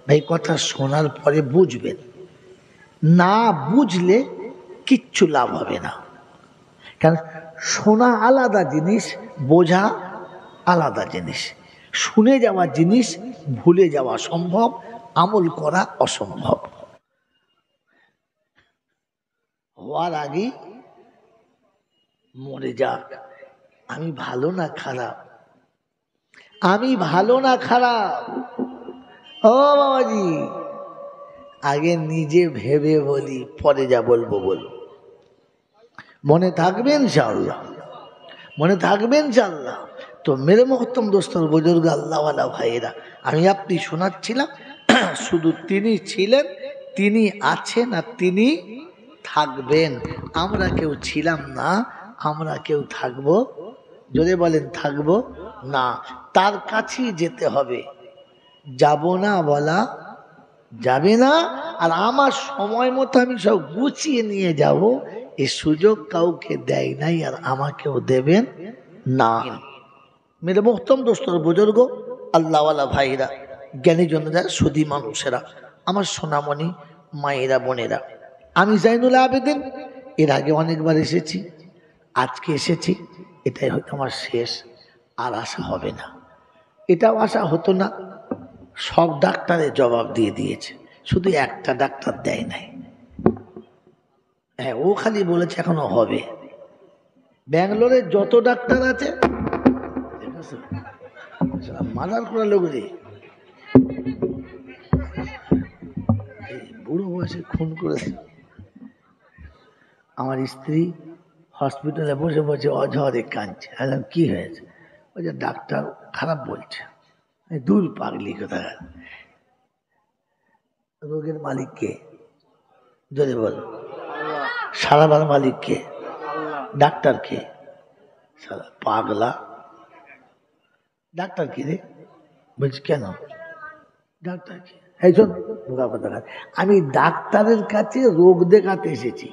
ভাই কথা শোনার পরে বুঝবেন, না বুঝলে কিচ্ছু লাভ হবে না। কারণ শোনা আলাদা জিনিস, বোঝা আলাদা জিনিস। শুনে যাওয়া জিনিস ভুলে যাওয়া সম্ভব, আমল করা অসম্ভব। হওয়ার আগে মরে যাক, আমি ভালো না খারাপ, আমি ভালো না খারাপ। ও বাবাজি, আগে নিজে ভেবে বলি, পরে যা বলবো বলবো। মনে থাকবে ইনশাআল্লাহ, মনে থাকবে ইনশাআল্লাহ। তো মেরে মহত্তম দোস্তর বুজুর্গ আল্লাহওয়ালা ভাইয়েরা, আমি আপনি শোনাচ্ছিলাম, শুধু তিনি ছিলেন, তিনি আছেন, আর তিনি থাকবেন। আমরা কেউ ছিলাম না, আমরা কেউ থাকবো, যদি বলেন থাকবো না। তার কাছেই যেতে হবে, যাব না বলা যাবে না। আর আমার সময় মতো আমি সব গুছিয়ে নিয়ে যাব, এই সুযোগ কাউকে দেয় নাই, আর আমাকেও দেবেন না। মেরে মোহতম দোস্তর বুজুর্গ আল্লাহওয়ালা ভাইরা, জ্ঞানীজনেরা, সুধী মানুষেরা, আমার সোনামণি মায়েরা, বোনেরা, আমি জাইনুল আবেদিন এর আগে অনেকবার এসেছি, আজকে এসেছি, এটাই হয়তো আমার শেষ, আর আশা হবে না। এটাও আশা হতো না, সব ডাক্তারের জবাব দিয়ে দিয়েছে, শুধু একটা ডাক্তার দেয় নাই। হ্যাঁ, ও খালি বলেছে এখনো হবে। ব্যাঙ্গালোরে যত ডাক্তার আছে, মাজার করা লোক রে, বুড়ো বয়সে খুন করেছে। আমার স্ত্রী হসপিটালে বসে বসে অঝরে কাঁদছে। কি হয়েছে? ওই যে ডাক্তার খারাপ বলছে। দূর পাগলি কথা। রোগের মালিক কে? যদি বল, সারাবার মালিক কে? ডাক্তার কে? সারা পাগলা ডাক্তার কি রে? বলছি কেন ডাক্তার কি? এই শোন, আমি ডাক্তারের কাছে রোগ দেখাতে এসেছি।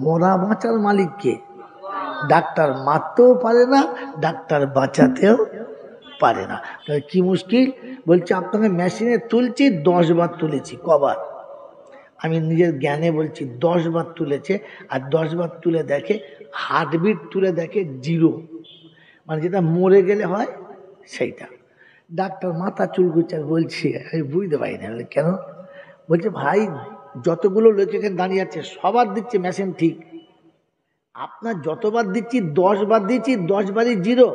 মরা বাঁচার মালিক কে? ডাক্তার মারতেও পারে না, ডাক্তার বাঁচাতেও পারে না। কি মুশকিল? বলছে আপনাকে মেশিনে তুলছি, 10 বার তুলেছি। কবার? আমি নিজের জ্ঞানে বলছি 10 বার তুলেছে। আর 10 বার তুলে দেখে, হার্টবিট তুলে দেখে 0, মানে যেটা মরে গেলে হয় সেইটা। ডাক্তার মাথা চুল করছে, আর বলছি আমি বুঝতে পারি না। কেন? বলছে ভাই, যতগুলো লোক এখানে দাঁড়িয়ে আছে সবার দিচ্ছে মেশিন ঠিক, আপনার যতবার দিচ্ছি 10 বার দিচ্ছি, 10 বারই 0,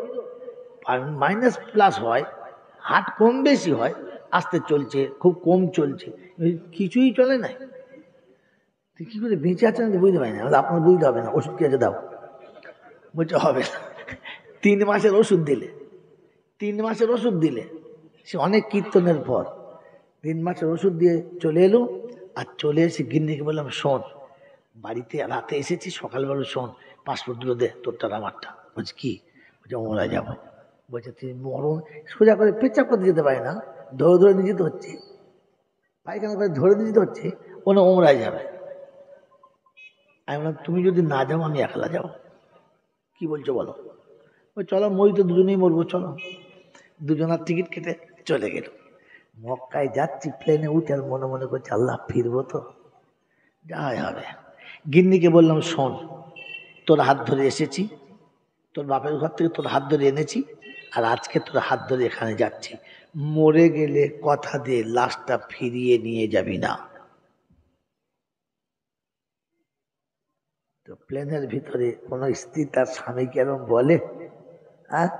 মাইনাস প্লাস হয়, হার্ট কম বেশি হয়, আস্তে চলছে, খুব কম চলছে, কিছুই চলে নাই। কি করে বেঁচে আছেন বুঝতে পারি না। আপনার বুঝতে হবে না, ওষুধ খেয়ে দাও। বলছে হবে না। 3 মাসের ওষুধ দিলে, 3 মাসের ওষুধ দিলে, সে অনেক কীর্তনের পর 3 মাসের ওষুধ দিয়ে চলে এলো। আর চলে এসে গিন্নিকে বললাম, শোন, বাড়িতে রাতে এসেছি, সকালবেলা শোন, পাসপোর্টগুলো দে, তোরটা আমারটা। বলছি কি? বলছে ওমরা যাবো। বলছে তুই মরণ, সোজা করে পেচ্ছাপ করতে যেতে পারে না, ধরে ধরে নিয়ে যেতে হচ্ছে, পায়খানা করে ধরে নিয়ে যেতে হচ্ছে, ওনা ওমরায় যাবে। আমি বললাম তুমি যদি না যাও আমি একলা যাবো। কি বলছো বলো? ওই চলো, মই তো দুজনেই মরবো, চলো। দুজনার টিকিট কেটে চলে গেল। মক্কায় যাচ্ছি, প্লেনে উঠে আর মনে মনে করছি আল্লাহ ফিরবো তো, যাই হবে। গিন্নিকে বললাম, শোন, তোর হাত ধরে এসেছি, তোর বাপের ঘর থেকে তোর হাত ধরে এনেছি, আর আজকে তোর হাত ধরে এখানে যাচ্ছি। মরে গেলে কথা দিয়ে লাশটা ফিরিয়ে নিয়ে যাবি না। তো প্লেনের ভিতরে কোন স্ত্রী তার স্বামীকে এরকম বলে? হ্যাঁ,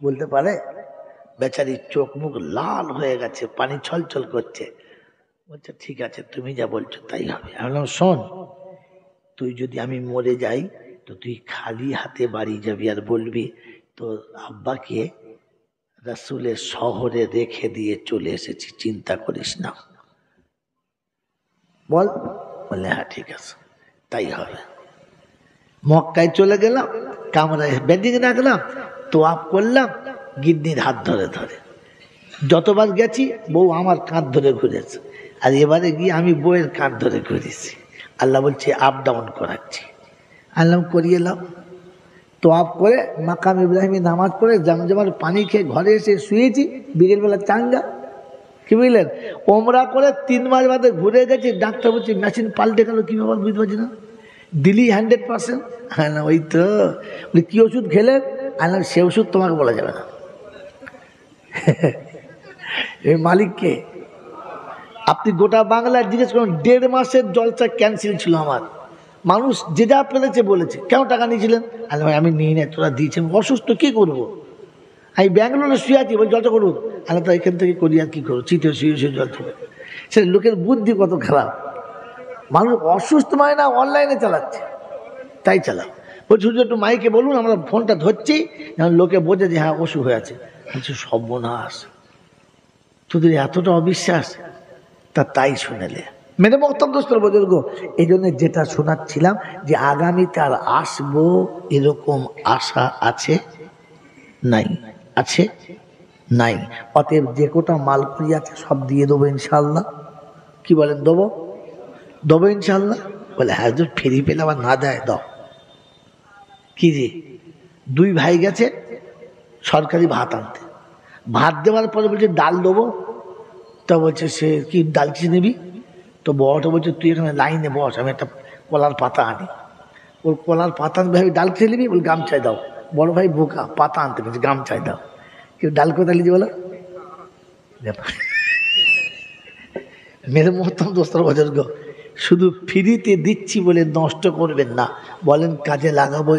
বলতে পারে? বেচারির চোখ মুখ লাল হয়ে গেছে, পানি ছলছল করছে। বলছে ঠিক আছে, তুমি যা বলছো তাই হবে। আমি বললাম শোন, তুই যদি আমি মরে যাই তো তুই খালি হাতে বাড়ি যাবি, আর বলবি তোর আব্বাকে রাসূলের শহরে রেখে দিয়ে চলে এসেছি, চিন্তা করিস না। বল? বলে হ্যাঁ ঠিক আছে, তাই হবে। মক্কায় চলে গেলাম, কামরায় বেডিং রাখলাম, তোয়াফ করলাম, গিন্নির হাত ধরে ধরে। যতবার গেছি বউ আমার কাঁধ ধরে ঘুরেছে, আর এবারে গিয়ে আমি বউয়ের কাঁধ ধরে ঘুরেছি। আল্লাহ বলছে আপ ডাউন করাচ্ছি। আল্লাহ করিয়ে এলাম, তোয়াফ করে মাকাম ইব্রাহিমে নামাজ পড়ে জমজমার পানি খেয়ে ঘরে এসে শুয়েছি। বিকেলবেলা চাঙ্গা, কি বুঝলেন? ওমরা করে 3 মাস বাদে ঘুরে গেছি, ডাক্তার বলছে মেশিন পাল্টে গেল, কি ব্যাপার বুঝতে পারছি না। দিলি 100%? হ্যাঁ না, ওই তো। কি ওষুধ খেলেন? আনলাম সে ওষুধ তোমাকে বলা যাবে না। এই মালিককে আপনি গোটা বাংলায় জিজ্ঞেস করুন, 1.5 মাসের জলসা ক্যান্সেল ছিল আমার। মানুষ যে যা পেরেছে বলেছে, কেন টাকা নিয়েছিলেন? আমি নিই না, তোরা দিয়েছেন। অসুস্থ কি করবো, আমি ব্যাঙ্গালোরে শুয়ে আছি, বল জলসা করুন। আল্লাহ তো এখান থেকে করি, আর কি করবো, চিঠে শুয়ে শুয়ে জল থেকে। সে লোকের বুদ্ধি কত খারাপ। মানুষ অসুস্থ মানে না, অনলাইনে চালাচ্ছে, তাই চালাও। বলছি শুধু একটু মাইকে বলুন, আমরা ফোনটা ধরছি, লোকে বোঝে যে হ্যাঁ অসুখ হয়ে আছে। বলছি সর্বনাশ, তোদের এতটা অবিশ্বাস। তাই শুনেলে মেরে বক্তব্য দোস্তর বুজুর্গ। এই জন্য যেটা শোনাচ্ছিলাম যে আগামীতে আর আসবো এরকম আশা আছে নাই? আছে নাই? অতএব যে কোটা মাল করি আছে সব দিয়ে দেবো ইনশাল্লাহ। কি বলেন, দেবো? দেবো ইনশাল্লাহ। বলে হ্যাঁ, যদি ফেরি পেলে আবার না দেয় দাও। কি যে 2 ভাই গেছে সরকারি ভাত আনতে, ভাত দেওয়ার পরে বলছে ডাল দেবো। তা বলছে সে কি ডাল কিছু নিবি? তো বড়টা বলছে তুই এখানে লাইনে বস, আমি একটা কলার পাতা আনি। ওর কলার পাতা আনবে, ভাই ডাল খেয়ে নিবি? বল গামছায় দাও। বড় ভাই বোকা, পাতা আনতে পেরেছে, গামছায় দাও। কেউ ডাল কোথায় লিখে বলো? মেরে মহতম দোস্তর বুজুর্গ, শুধু ফ্রিতে দিচ্ছি বলে নষ্ট করবেন না, বলেন কাজে লাগাবো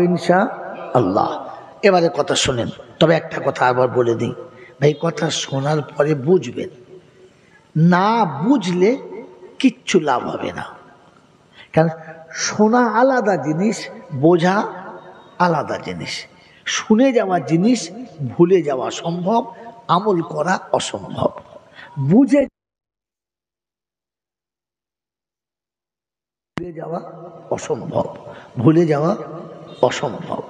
ইনশা আল্লাহ। এবারে কথা শোনেন, তবে একটা কথা আবার বলে দিই ভাই, কথা শোনার পরে বুঝবেন, না বুঝলে কিচ্ছু লাভ হবে না। কারণ শোনা আলাদা জিনিস, বোঝা আলাদা জিনিস। শুনে যাওয়া জিনিস ভুলে যাওয়া সম্ভব, আমল করা অসম্ভব। বুঝে যাওয়া অসম্ভব, ভুলে যাওয়া অসম্ভব।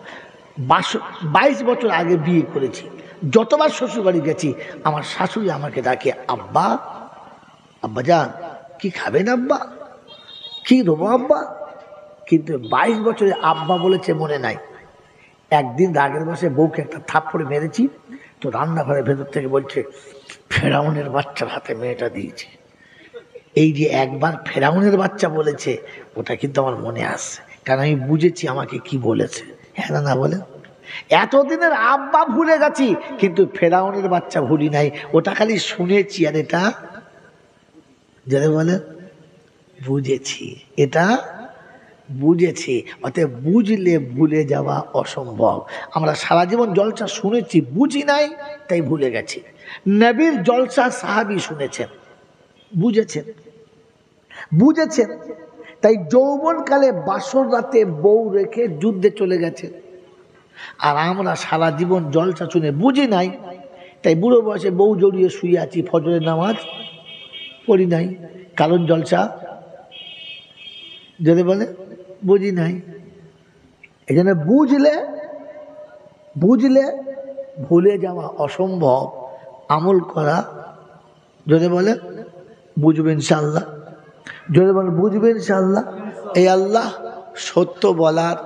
22 বছর আগে বিয়ে করেছি, যতবার শ্বশুর বাড়ি গেছি আমার শাশুড়ি আমাকে ডাকে আব্বা, আব্বা যান কি খাবেন আব্বা, কি দেবো আব্বা। কিন্তু 22 বছরে আব্বা বলেছে মনে নাই। একদিন রাগের বসে বউকে একটা থাপ্পড়ে মেরেছি, তো রান্নাঘরের ভেতর থেকে বলছে ফেরাউনের বাচ্চার হাতে মেয়েটা দিয়েছে। এই যে একবার ফেরাউনের বাচ্চা বলেছে, ওটা কিন্তু আমার মনে আসছে, কারণ আমি বুঝেছি আমাকে কি বলেছে। হ্যাঁ না বলে, এতদিনের আব্বা ভুলে গেছি, কিন্তু ফেরাউনের বাচ্চা ভুলি নাই, ওটা খালি শুনেছি। আর এটা যারা বলে বুঝেছি, এটা বুঝেছি। অতএব বুঝলে ভুলে যাওয়া অসম্ভব। আমরা সারা জীবন জলসা শুনেছি, বুঝি নাই, তাই ভুলে গেছি। নবীর জলসা সাহাবী শুনেছেন, বুঝেছেন, তাই যৌবনকালে বাসর রাতে বউ রেখে যুদ্ধে চলে গেছে। আর আমরা সারা জীবন জলসা শুনে বুঝি নাই, তাই বুড়ো বয়সে বউ জড়িয়ে শুয়ে আছি, ফজরের নামাজ পড়ি নাই, কারণ জলসা যদি বলে বুঝি নাই। এই জন্য বুঝলে ভুলে যাওয়া অসম্ভব, আমল করা যদি বলে বুঝবে ইনশাআল্লাহ। যদি বলে বুঝবে ইনশাআল্লাহ। এই আল্লাহ সত্য বলার,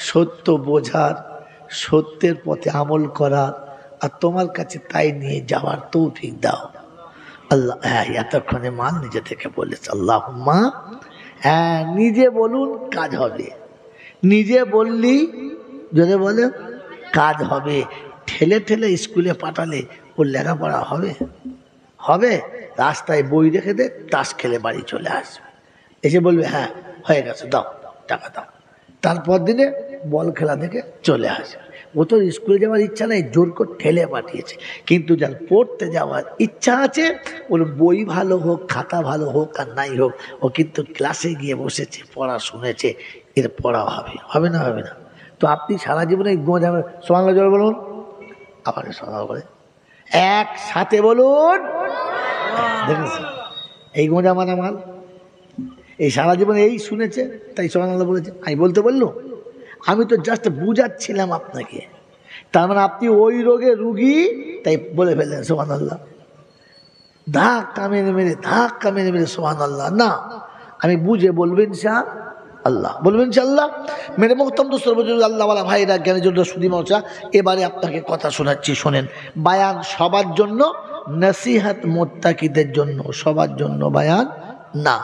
সত্য বোঝার, সত্যের পথে আমল করার আর তোমার কাছে তাই নিয়ে যাওয়ার তৌফিক দাও আল্লাহ। হ্যাঁ, এতক্ষণে মান নিজে থেকে বলেছে আল্লাহুম্মা। হ্যাঁ, নিজে বলুন কাজ হবে, নিজে বললি যদি বলে কাজ হবে। ঠেলে ঠেলে স্কুলে পাঠালে ওর লেখাপড়া হবে? রাস্তায় বই রেখে দে, তাস খেলে বাড়ি চলে আসবে, এসে বলবে হ্যাঁ হয়ে গেছে দাও টাকা দাও, তারপর দিনে বল খেলা দেখে চলে আসবে। ও তো স্কুলে যাওয়ার ইচ্ছা নেই, জোর করে ঠেলে পাঠিয়েছে। কিন্তু যার পড়তে যাওয়ার ইচ্ছা আছে, ওর বই ভালো হোক, খাতা ভালো হোক আর নাই হোক, ও কিন্তু ক্লাসে গিয়ে বসেছে, পড়া শুনেছে, এর পড়া হবে না? তো আপনি সারা জীবনে সোমাঙ্গা জল বলুন, আবার সোমাঙ্গা বলে একসাথে বলুন, দেখেছি এই গোঁজা মাল এই সারা জীবনে এই শুনেছে, তাই সোমাঙ্গা বলেছে। আমি বলতে বললো, আমি তো জাস্ট বুঝাচ্ছিলাম আপনাকে। তার মানে আপনি ওই রোগে রুগী, তাই বলে ফেললেন সুবহানাল্লাহ। ধাক্কা মেরে মেরে সুবহানাল্লাহ না, আমি বুঝে বলবেন ইনশাআল্লাহ। আল্লাহ বলবেন ইনশাআল্লাহ। মেরে মোহতম দোস্তর বুজুর্গ আল্লাহওয়ালা ভাইরা জ্ঞানী জন্য সুদী মৌসা, এবারে আপনাকে কথা শোনাচ্ছি, শোনেন। বায়ান সবার জন্য, নসিহত মুত্তাকিদের জন্য, সবার জন্য বায়ান না।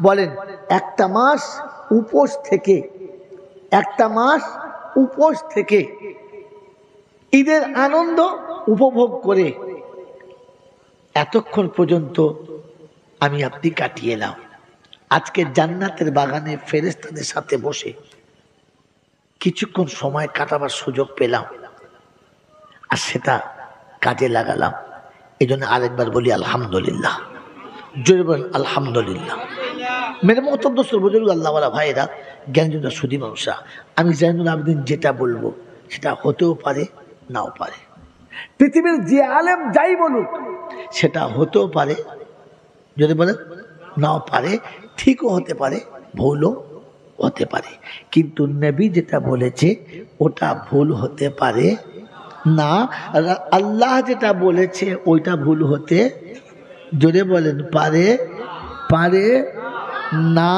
বলেন একটা মাস উপোস থেকে ঈদের আনন্দ উপভোগ করে এতক্ষণ পর্যন্ত আমি আপনি কাটিয়ে এলাম। আজকে জান্নাতের বাগানে ফেরেশতাদের সাথে বসে কিছুক্ষণ সময় কাটাবার সুযোগ পেলাম, আর সেটা কাজে লাগালাম। এই জন্য আরেকবার বলি আলহামদুলিল্লাহ, জোরে বলেন আলহামদুলিল্লাহ। মেরে মোহতরম দোস্তর বুজুর্গ আল্লাহওয়ালা ভাইয়েরা জ্ঞানযোদ্ধা সুদী মানুষরা, আমি জাইনুল আবেদিন যেটা বলবো সেটা হতেও পারে নাও পারে। পৃথিবীর যে আলেম যাই বলুক সেটা হতেও পারে, যদি বলেন নাও পারে, ঠিকও হতে পারে, ভুলও হতে পারে। কিন্তু নবী যেটা বলেছে ওটা ভুল হতে পারে না, আল্লাহ যেটা বলেছে ওইটা ভুল হতে, জোরে বলেন, পারে না।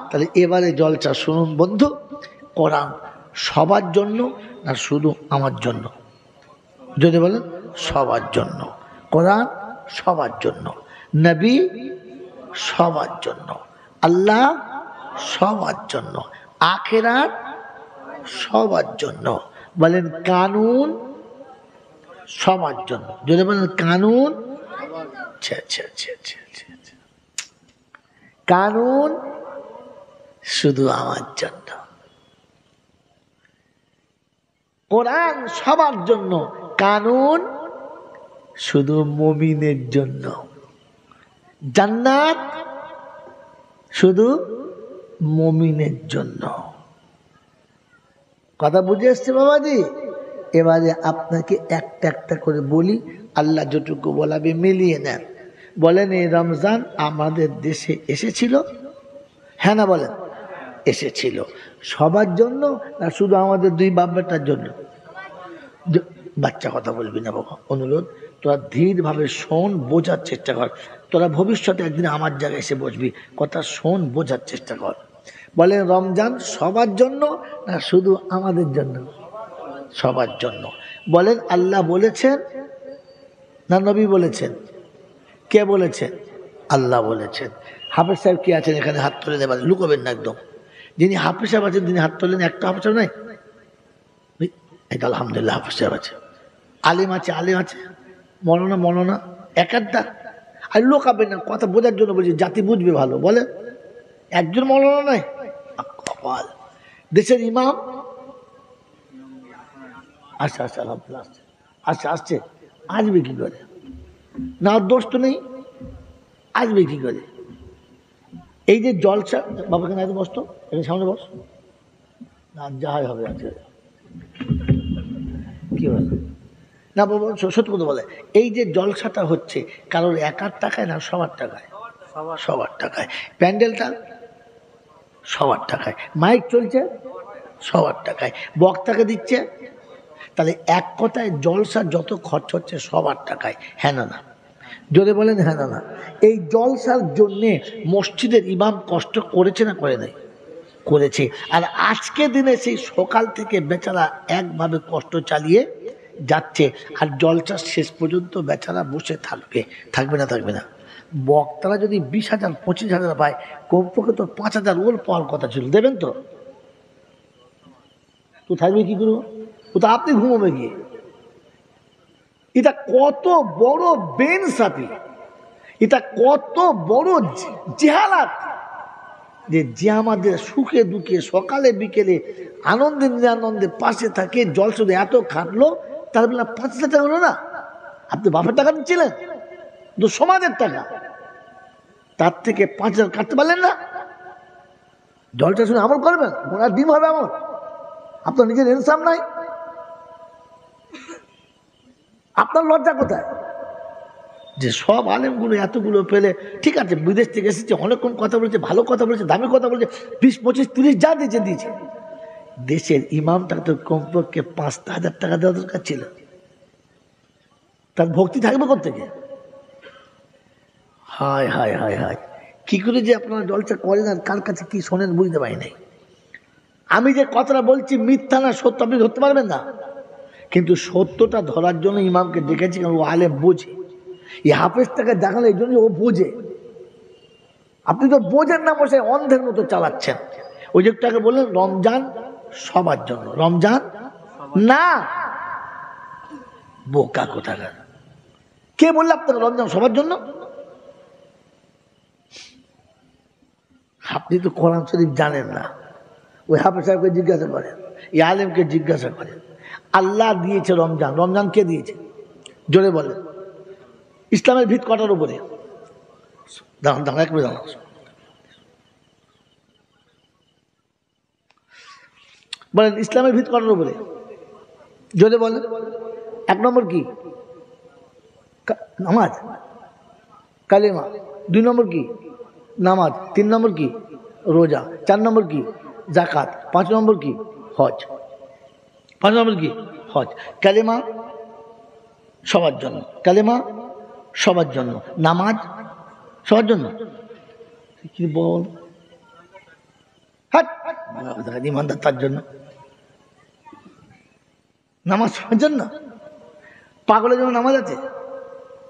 তাহলে এবারে জলসা শুনুন বন্ধু, কোরআন সবার জন্য না শুধু আমার জন্য? যদি বলেন সবার জন্য, কোরআন সবার জন্য, নবী সবার জন্য, আল্লাহ সবার জন্য, আখিরাত সবার জন্য। বলেন কানুন সবার জন্য, যদি বলেন কানুন, কানুন শুধু আমার জন্য, কোরআন সবার জন্য, কানুন শুধু মুমিনের জন্য, জান্নাত শুধু মুমিনের জন্য। কথা বুঝে এসছে বাবাজি? এবারে আপনাকে একটা একটা করে বলি, আল্লাহ যতটুকু বলাবে মিলিয়ে নেন। বলেন এই রমজান আমাদের দেশে এসেছিল? হ্যাঁ না বলেন? এসেছিল। সবার জন্য না শুধু আমাদের দুই বাপ বেটার জন্য? বাচ্চা কথা বলবি না বাবা, অনুরোধ, তোরা ধীরভাবে শোন, বোঝার চেষ্টা কর। তোরা ভবিষ্যতে একদিন আমার জায়গায় এসে বসবি, কথা শোন, বোঝার চেষ্টা কর। বলেন রমজান সবার জন্য না শুধু আমাদের জন্য? সবার জন্য। বলেন আল্লাহ বলেছেন না নবী বলেছেন? কে বলেছেন? আল্লাহ বলেছেন। হাফেজ সাহেব কি আছেন এখানে? হাত তুলে দেবেন, লুকোবেন না একদম। যিনি হাফেজ সাহেব আছেন তিনি হাত তোলেন। একটা হাফেজ সাহেব নাই? এটা আলহামদুলিল্লাহ হাফেজ সাহেব আছে। আলিম আছে, আলিম আছে, মৌলানা এক একটা। আর লোকাবেন না, কথা বোঝার জন্য বলছি, জাতি বুঝবে ভালো। বলে একজন মৌলানা নাই? কপাল। দেশের ইমাম আচ্ছা আলহামদুলিল্লাহ আসছে। আসবে কি করে? না দোষ তো নেই, আসবে কি করে? এই যে জলসা, বাবা কেন এত বসতো, এখানে সামনে বস না, যাহাই হবে আছে কি বলে না বাবা, সত্যি কথা বলে। এই যে জলসাটা হচ্ছে কারোর একার টাকায় না সবার টাকায়? সবার টাকায়। প্যান্ডেলটা সবার টাকায়, মাইক চলছে সবার টাকায়, বক্তাকে দিচ্ছে। তাহলে এক কথায় জলসা যত খরচ হচ্ছে সবার টাকায়, হ্যাঁ না? যদি বলেন হ্যাঁ না? এই জলসার জন্যে মসজিদের ইমাম কষ্ট করেছে না করে নাই? করেছে। আর আজকে দিনে সেই সকাল থেকে বেচারা একভাবে কষ্ট চালিয়ে যাচ্ছে, আর জলসার শেষ পর্যন্ত বেচারা বসে থাকবে না? বক্তারা যদি 20,000 25,000 পায়, কমপক্ষে তো 5,000 ওর পাওয়ার কথা ছিল, দেবেন তো? তো থাকবে কি করবো? ও তো আপনি ঘুমোবে গিয়ে। এটা কত বড় বেইনসাফি, এটা কত বড় জেহালাত, যে আমাদের সুখে দুঃখে সকালে বিকেলে আনন্দে নিরানন্দে পাশে থাকে, জল শুধু এত খাটলো, তার বেলা 5,000 টাকা হলো না? আপনি বাপের টাকা দিচ্ছিলেন, তো সমাজের টাকা, তার থেকে 5,000 কাটতে পারলেন না? জলটা শুনে আমল করবেন, ওনার ডিম হবে আমল। আপনার নিজের ইনসাফ নাই, আপনার লজ্জা কোথায়? যে সব আলেমগুলো এতগুলো পেলে, ঠিক আছে বিদেশ থেকে এসেছে, অনেকক্ষণ কথা বলেছে, ভালো কথা বলেছে, দামি কথা বলেছে, 20, 25, 30 যা দিয়েছে। দেশের ইমামটাকে তো কমপক্ষে 5,000 টাকা দেওয়া দরকার ছিল। তার ভক্তি থাকবে কোত্থেকে? হায় কি করে যে আপনারা জলসা করেন আর কার কাছে কি শোনেন বুঝতে পারি নাই। আমি যে কথাটা বলছি মিথ্যা না সত্য আপনি ধরতে পারবেন না, কিন্তু সত্যটা ধরার জন্য ইমামকে ডেকেছি, কারণ ও আলেম বোঝে। এই হাফেজটাকে দেখালো এই জন্য ও বোঝে। আপনি তো বোঝেন না, বসে অন্ধের মতো চালাচ্ছেন। ওই যেটাকে বললেন রমজান সবার জন্য, রমজান না। বোকা কোথাকার, কে বলল আপনাকে রমজান সবার জন্য? আপনি তো কোরআন শরীফ জানেন না। ওই হাফেজ সাহেবকে জিজ্ঞাসা করেন, এই আলেমকে জিজ্ঞাসা করেন, আল্লাহ দিয়েছে রমজান, রমজান কে দিয়েছে জোরে বলেন? ইসলামের ভিত কটার উপরে? দাঁড়ান দাঁড়ান এক মিনিট দাঁড়ান। বলেন ইসলামের ভিত কটার উপরে জোরে বলেন? 1 নম্বর কি? নামাজ, কালেমা। 2 নম্বর কি? নামাজ। 3 নম্বর কি? রোজা। 4 নম্বর কি? জাকাত। 5 নম্বর কি? হজ। 5 নম্বর কি? হজ। কালেমা সবার জন্য, কালেমা সবার জন্য, নামাজ সবার জন্য। কি বল, ইমানদার তার জন্য। নামাজ সবার জন্য? পাগলের জন্য নামাজ আছে?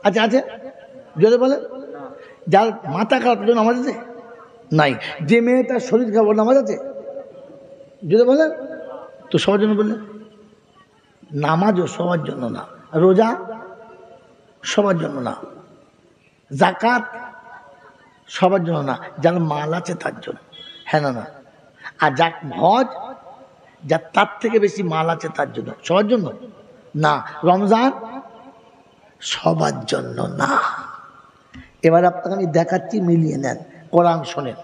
আচ্ছা আছে, জোরে বলে। যার মাথা খারাপ জন্য নামাজ আছে? নাই। যে মেয়েটার শরীর খারাপ নামাজ আছে? জোরে বলে। তো সবার জন্য বললে? নামাজও সবার জন্য না, রোজা সবার জন্য না, জাকাত সবার জন্য না, যার মাল আছে তার জন্য। হ্যাঁ না না? আর যাক হজ, যার তার থেকে বেশি মাল আছে তার জন্য। সবার জন্য না। রমজান সবার জন্য না। এবার আপনাকে আমি দেখাচ্ছি, মিলিয়ে নেন, কোরআন শোনেন।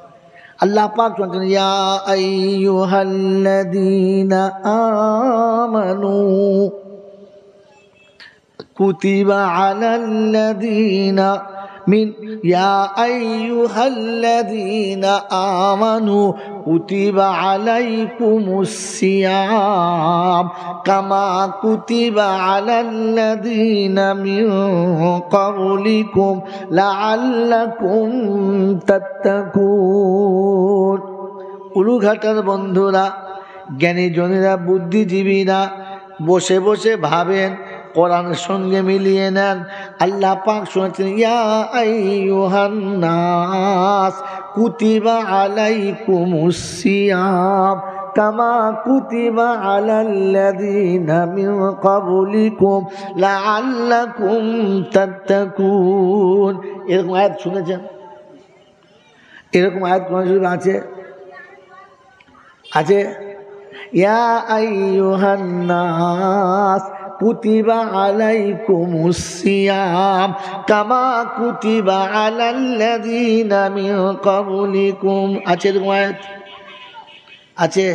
আল্লাহ পাক বলেন, ইয়া আইয়ুহাল্লাযীনা আমানু কুতিবা আলাল্লাযীনা মিন ইয়া আইয়ুহাল্লাযীনা আমানু কুতিবা আলাইকুমুস সিয়াম কামা কুতিবা আলাল্লাযীনা মিন ক্বাবলিকুম লাআল্লাকুম তাত্তাকুন। উলুঘাটার বন্ধুরা, জ্ঞানী জনেরা, বুদ্ধিজীবীরা বসে বসে ভাবেন, কোরআনের সঙ্গে মিলিয়ে নেন। আল্লাহ পাক শুনেছেন, ইয়া আইয়ুহান নাস কুতিবা আলাইকুমুস সিয়াম কামা কুতিবা আলাল্লাযীনা মিন ক্বাবলিকুম লাআল্লাকুম তাত্তাকুন। এরকম আয়াত শুনেছেন? এরকম আয়াত কোরআন শরীফে আছে? আছে। ইয়া আইয়ুহান নাস কুতিবা আলাইকুমুস সিয়াম কামা কুতিবা আলাল্লাযীনা মিন ক্বাবলিকুম। আছে এরকম আয়াত? আছে।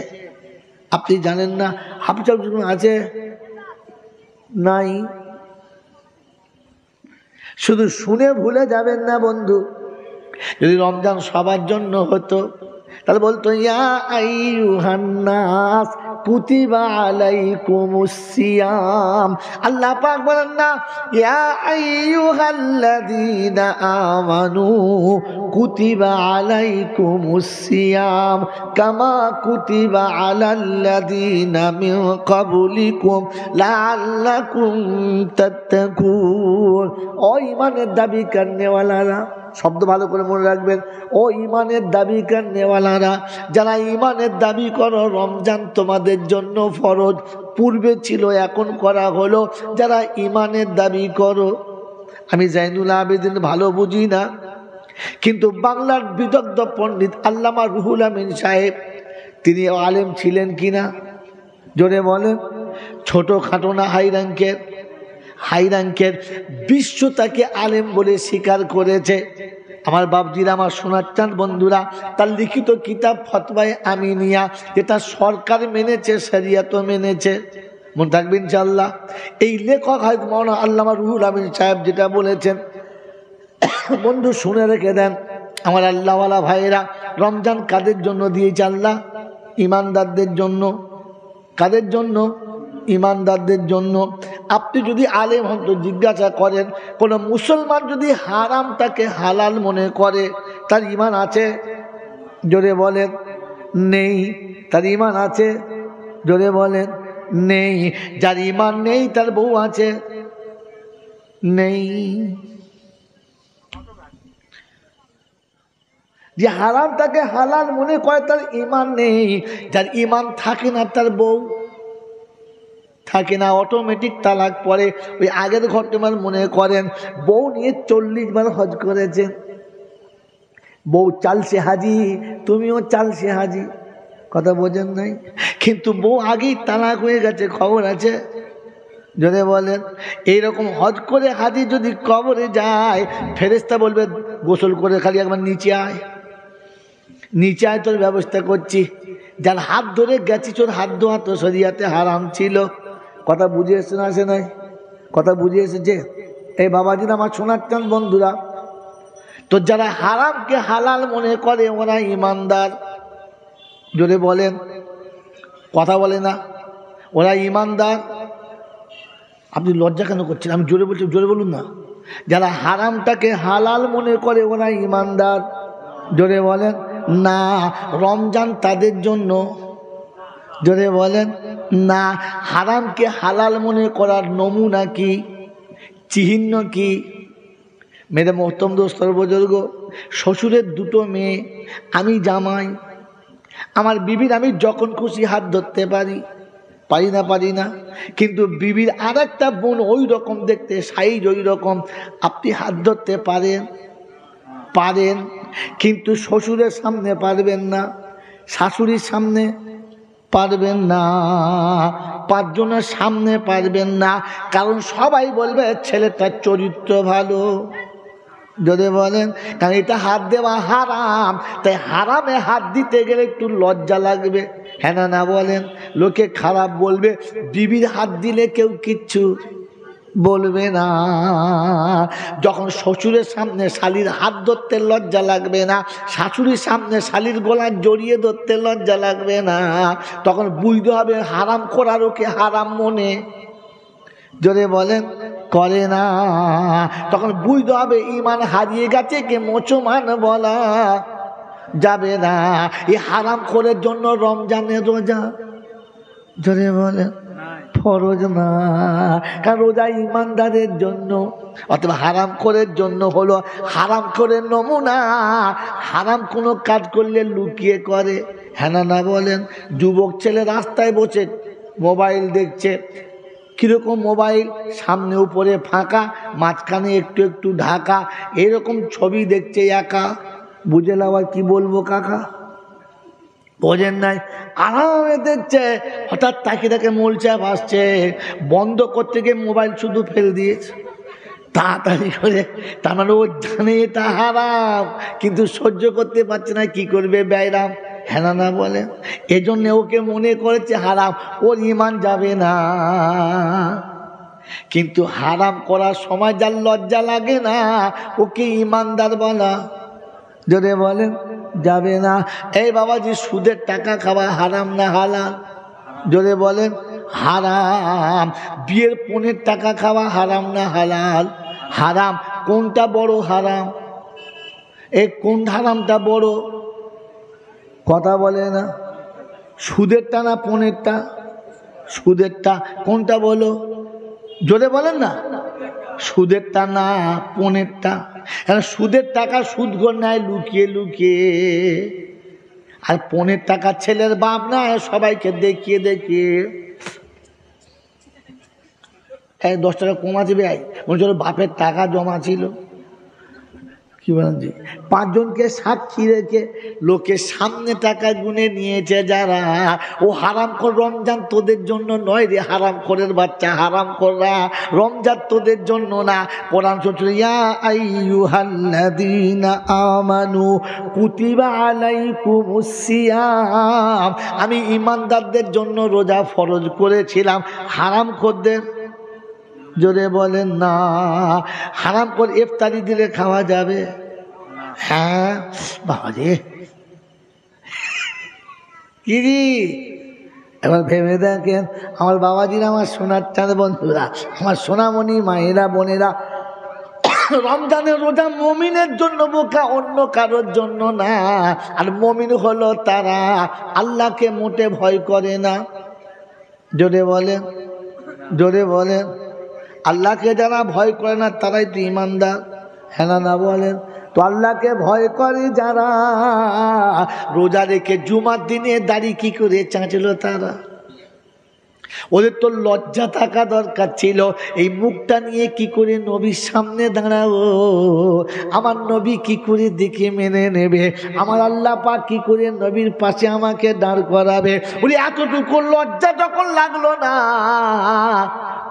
আপনি জানেন না? হাফেজ আছে? নাই। শুধু শুনে ভুলে যাবেন না বন্ধু। যদি রমজান সবার জন্য হতো তাহলে বলতো, ইয়া আইয়ুহান নাস কুতিবা আলাইকুমুস সিয়াম। আল্লাহ পাক বলেন না, ইয়া আইয়ুহাল্লাযীনা আমানু কুতিবা আলাইকুমুস সিয়াম কামা কুতিবা আলাল্লাযীনা মিন ক্বাবলিকুম লাআল্লাকুম তাত্তাকুন। ও ঈমানের দাবি করনেওয়ালারা, শব্দ ভালো করে মনে রাখবেন, ও ঈমানের দাবি করনেওয়ালারা, যারা ঈমানের দাবি করো রমজান তোমাদের জন্য ফরজ, পূর্বে ছিল এখন করা হলো। যারা ঈমানের দাবি করো, আমি জাইনুল আবেদিন ভালো বুঝি না, কিন্তু বাংলার বিদগ্ধ পণ্ডিত আল্লামা রুহুল আমিন সাহেব, তিনি আলেম ছিলেন কিনা জোরে বলেন? ছোট খাটো না হাই র্যাঙ্কের? হাই র্যাঙ্কের। বিশ্ব তাকে আলেম বলে স্বীকার করেছে। আমার বাপজিরা, আমার শোনার চান বন্ধুরা, তার লিখিত কিতাব ফতওয়ায়ে আমিনিয়া, যেটা সরকার মেনেছে, শরিয়াতও মেনেছে, মনে থাকবে ইনশাআল্লাহ। এই লেখক হযরত মাওলানা আল্লামা রুহুল আমিন সাহেব যেটা বলেছেন, বন্ধু শুনে রেখে দেন। আমার আল্লাহওয়ালা ভাইয়েরা, রমজান কাদের জন্য দিয়েছে আল্লাহ? ইমানদারদের জন্য। কাদের জন্য? ইমানদারদের জন্য। আপনি যদি আলেম হন তো জিজ্ঞাসা করেন, কোন মুসলমান যদি হারামটাকে হালাল মনে করে, তার ইমান আছে? জোরে বলেন। নেই। তার ইমান আছে? জোরে বলেন নেই। যার ইমান নেই তার বউ আছে? নেই। যে হারামটাকে হালাল মনে করে তার ইমান নেই। যার ইমান থাকে না তার বউ থাকে না, অটোমেটিক তালাক পড়ে। ওই আগের ঘটনা মনে করেন, বউ নিয়ে 40 বার হজ করেছেন, বউ চালছে হাজি, তুমিও চালছে হাজি, কথা বোঝেন নাই? কিন্তু বউ আগেই তালাক হয়ে গেছে, খবর আছে? যদি বলেন এইরকম হজ করে হাজি যদি কবরে যায়, ফেরেশতা বলবে গোসল করে খালি একবার নিচে আয়, নিচে আয়, তোর ব্যবস্থা করছি। যার হাত ধরে গেছি তোর হাত ধোয়া তো শরিয়াতে হারাম ছিল। কথা বুঝে এসছে না আসে নাই? কথা বুঝে এসেছে? এই বাবাজিরা আমার শোনার চান বন্ধুরা, তো যারা হারামকে হালাল মনে করে ওরা ইমানদার। জোরে বলেন, কথা বলে না, ওরা ইমানদার। আপনি লজ্জা কেন করছেন? আমি জোরে বলছি, জোরে বলুন না। যারা হারামটাকে হালাল মনে করে ওরা ইমানদার। জোরে বলেন না। রমজান তাদের জন্য। জোরে বলেন না। হারামকে হালাল মনে করার নমুনা কি, চিহ্ন কি? মেরে মোহতরম দোস্ত বুজুর্গ, শ্বশুরের 2টো মেয়ে, আমি জামাই, আমার বিবির আমি যখন খুশি হাত ধরতে পারি, পারি না? পারি না। কিন্তু বিবির আর একটা বোন ওই রকম দেখতে, সাইজ ওই রকম, আপনি হাত ধরতে পারেন? পারেন, কিন্তু শ্বশুরের সামনে পারবেন না, শাশুড়ির সামনে পারবেন না, 5 জনের সামনে পারবেন না। কারণ সবাই বলবে ছেলেটার চরিত্র ভালো। যদি বলেন, কারণ এটা হাত দেওয়া হারাম, তাই হারামে হাত দিতে গেলে একটু লজ্জা লাগবে, হ্যাঁ না? না বলেন? লোকে খারাপ বলবে, বিবির হাত দিলে কেউ কিচ্ছু বলবে না। যখন শ্বশুরের সামনে শালির হাত ধরতে লজ্জা লাগবে না, শাশুড়ির সামনে শালির গলা জড়িয়ে ধরতে লজ্জা লাগবে না, তখন বুঝতে হবে হারাম করার ওকে হারাম মনে। জোরে বলেন করে না। তখন বুঝতে হবে ইমান হারিয়ে গেছে, কে মুসলমান বলা যাবে না। এই হারাম করার জন্য রমজানের রোজা, জোরে বলেন, ফরজ না। কারণ রোজা ইমানদারের জন্য। অথবা হারাম করার জন্য হলো হারাম করে নমুনা। হারাম কোনো কাজ করলে লুকিয়ে করে, হ্যাঁ না? না বলেন? যুবক ছেলে রাস্তায় বসে মোবাইল দেখছে, কিরকম মোবাইল, সামনে উপরে ফাঁকা, মাঝখানে একটু একটু ঢাকা, এরকম ছবি দেখছে একা। বুঝে আবার কি বলবো কাকা, বোঝেন নাই? আরামে দেখছে, হঠাৎ তাকে মোলচাপ আসছে, বন্ধ করতে গিয়ে মোবাইল শুধু ফেল দিয়েছে তাড়াতাড়ি করে। তার মানে ও জানে এটা হারাম, কিন্তু সহ্য করতে পারছে না, কি করবে ব্যায়রাম, হ্যাঁ না? বলে এজন্য ওকে মনে করেছে হারাম, ওর ইমান যাবে না। কিন্তু হারাম করার সময় যার লজ্জা লাগে না, ওকে ইমানদার বলা, যদি বলেন যাবে না। এই বাবাজি, সুদের টাকা খাওয়া হারাম না হালাল? যদি বলেন হারাম। বিয়ের পণের টাকা খাওয়া হারাম না হালাল? হারাম। কোনটা বড় হারাম? কোন হারামটা বড়? কথা বলে না। সুদেরটা না পণেরটা? সুদেরটা। কোনটা বলো, জোরে বলেন না। সুদেরটা না পণেরটা? কারণ সুদের টাকা সুদ করে নেয় লুকিয়ে লুকিয়ে, আর পণের টাকা ছেলের বাপ না সবাইকে দেখিয়ে দেখিয়ে। 10 টাকা কমা দেবে, মনে হচ্ছে বাপের টাকা জমা ছিল। কি বলেন জি? 5 জনকে সাক্ষী রেখে লোকের সামনে টাকা গুনে নিয়েছে যারা, ও হারাম কর। রমজান তোদের জন্য নয় রে হারাম করের বাচ্চা, হারাম কররা, রমজান তোদের জন্য না। কোরআন শুনছিল, ইয়া আইয়ুহাল্লাযীনা আমানু কুতিবা আলাইকুমুস সিয়াম, আমি ঈমানদারদের জন্য রোজা ফরজ করেছিলাম। হারাম করদের, জোরে বলেন না। হারাম করে ইফতারি দিলে খাওয়া যাবে? হ্যাঁ বাবা রে, কি এবার ভেবে দেখেন আমার বাবাজিরা, আমার সোনার চাঁদ বন্ধুরা, আমার সোনামণি মায়েরা বোনেরা, রমজানের রোজা মুমিনের জন্য বোকা, অন্য কারোর জন্য না। আর মুমিন হলো তারা আল্লাহকে মোটে ভয় করে না। জোরে বলেন, জোরে বলেন। আল্লাহকে যারা ভয় করে না তারাই তো ইমানদার, হ্যাঁ না বলেন? তো আল্লাহকে ভয় করে যারা, রোজা রেখে জুমার দিনে দাড়ি কি করে চাঁচলো তারা? ওদের তো লজ্জা থাকা দরকার ছিল। এই মুখটা নিয়ে কি করে নবীর সামনে দাঁড়াবো? আমার নবী কি করে দেখে মেনে নেবে? আমার আল্লাহ পাক কি করে নবীর পাশে আমাকে দাঁড় করাবে? বলি এতটুকু লজ্জা যখন লাগলো না,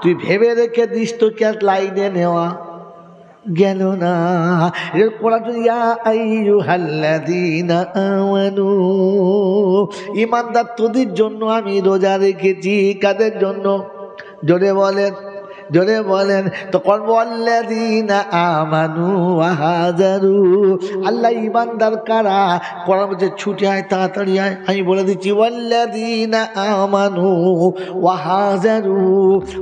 তুই ভেবে রেখে দিস তো কে লাইনে নেওয়া গেল না। ইমানদার তোদের জন্য আমি রোজা রেখেছি। কাদের জন্য? জোরে বলেন, জোরে বলেন। তো কর্মল্লাযীনা আমানু ওয়া হাজারু, আল্লাহ ইমানদার কারা? কোরআন বলছে ছুটে আয়, তাড়াতাড়ি আয়। আমি বলে দিচ্ছি ওয়াল্লাযীনা আমানু ওয়া হাজারু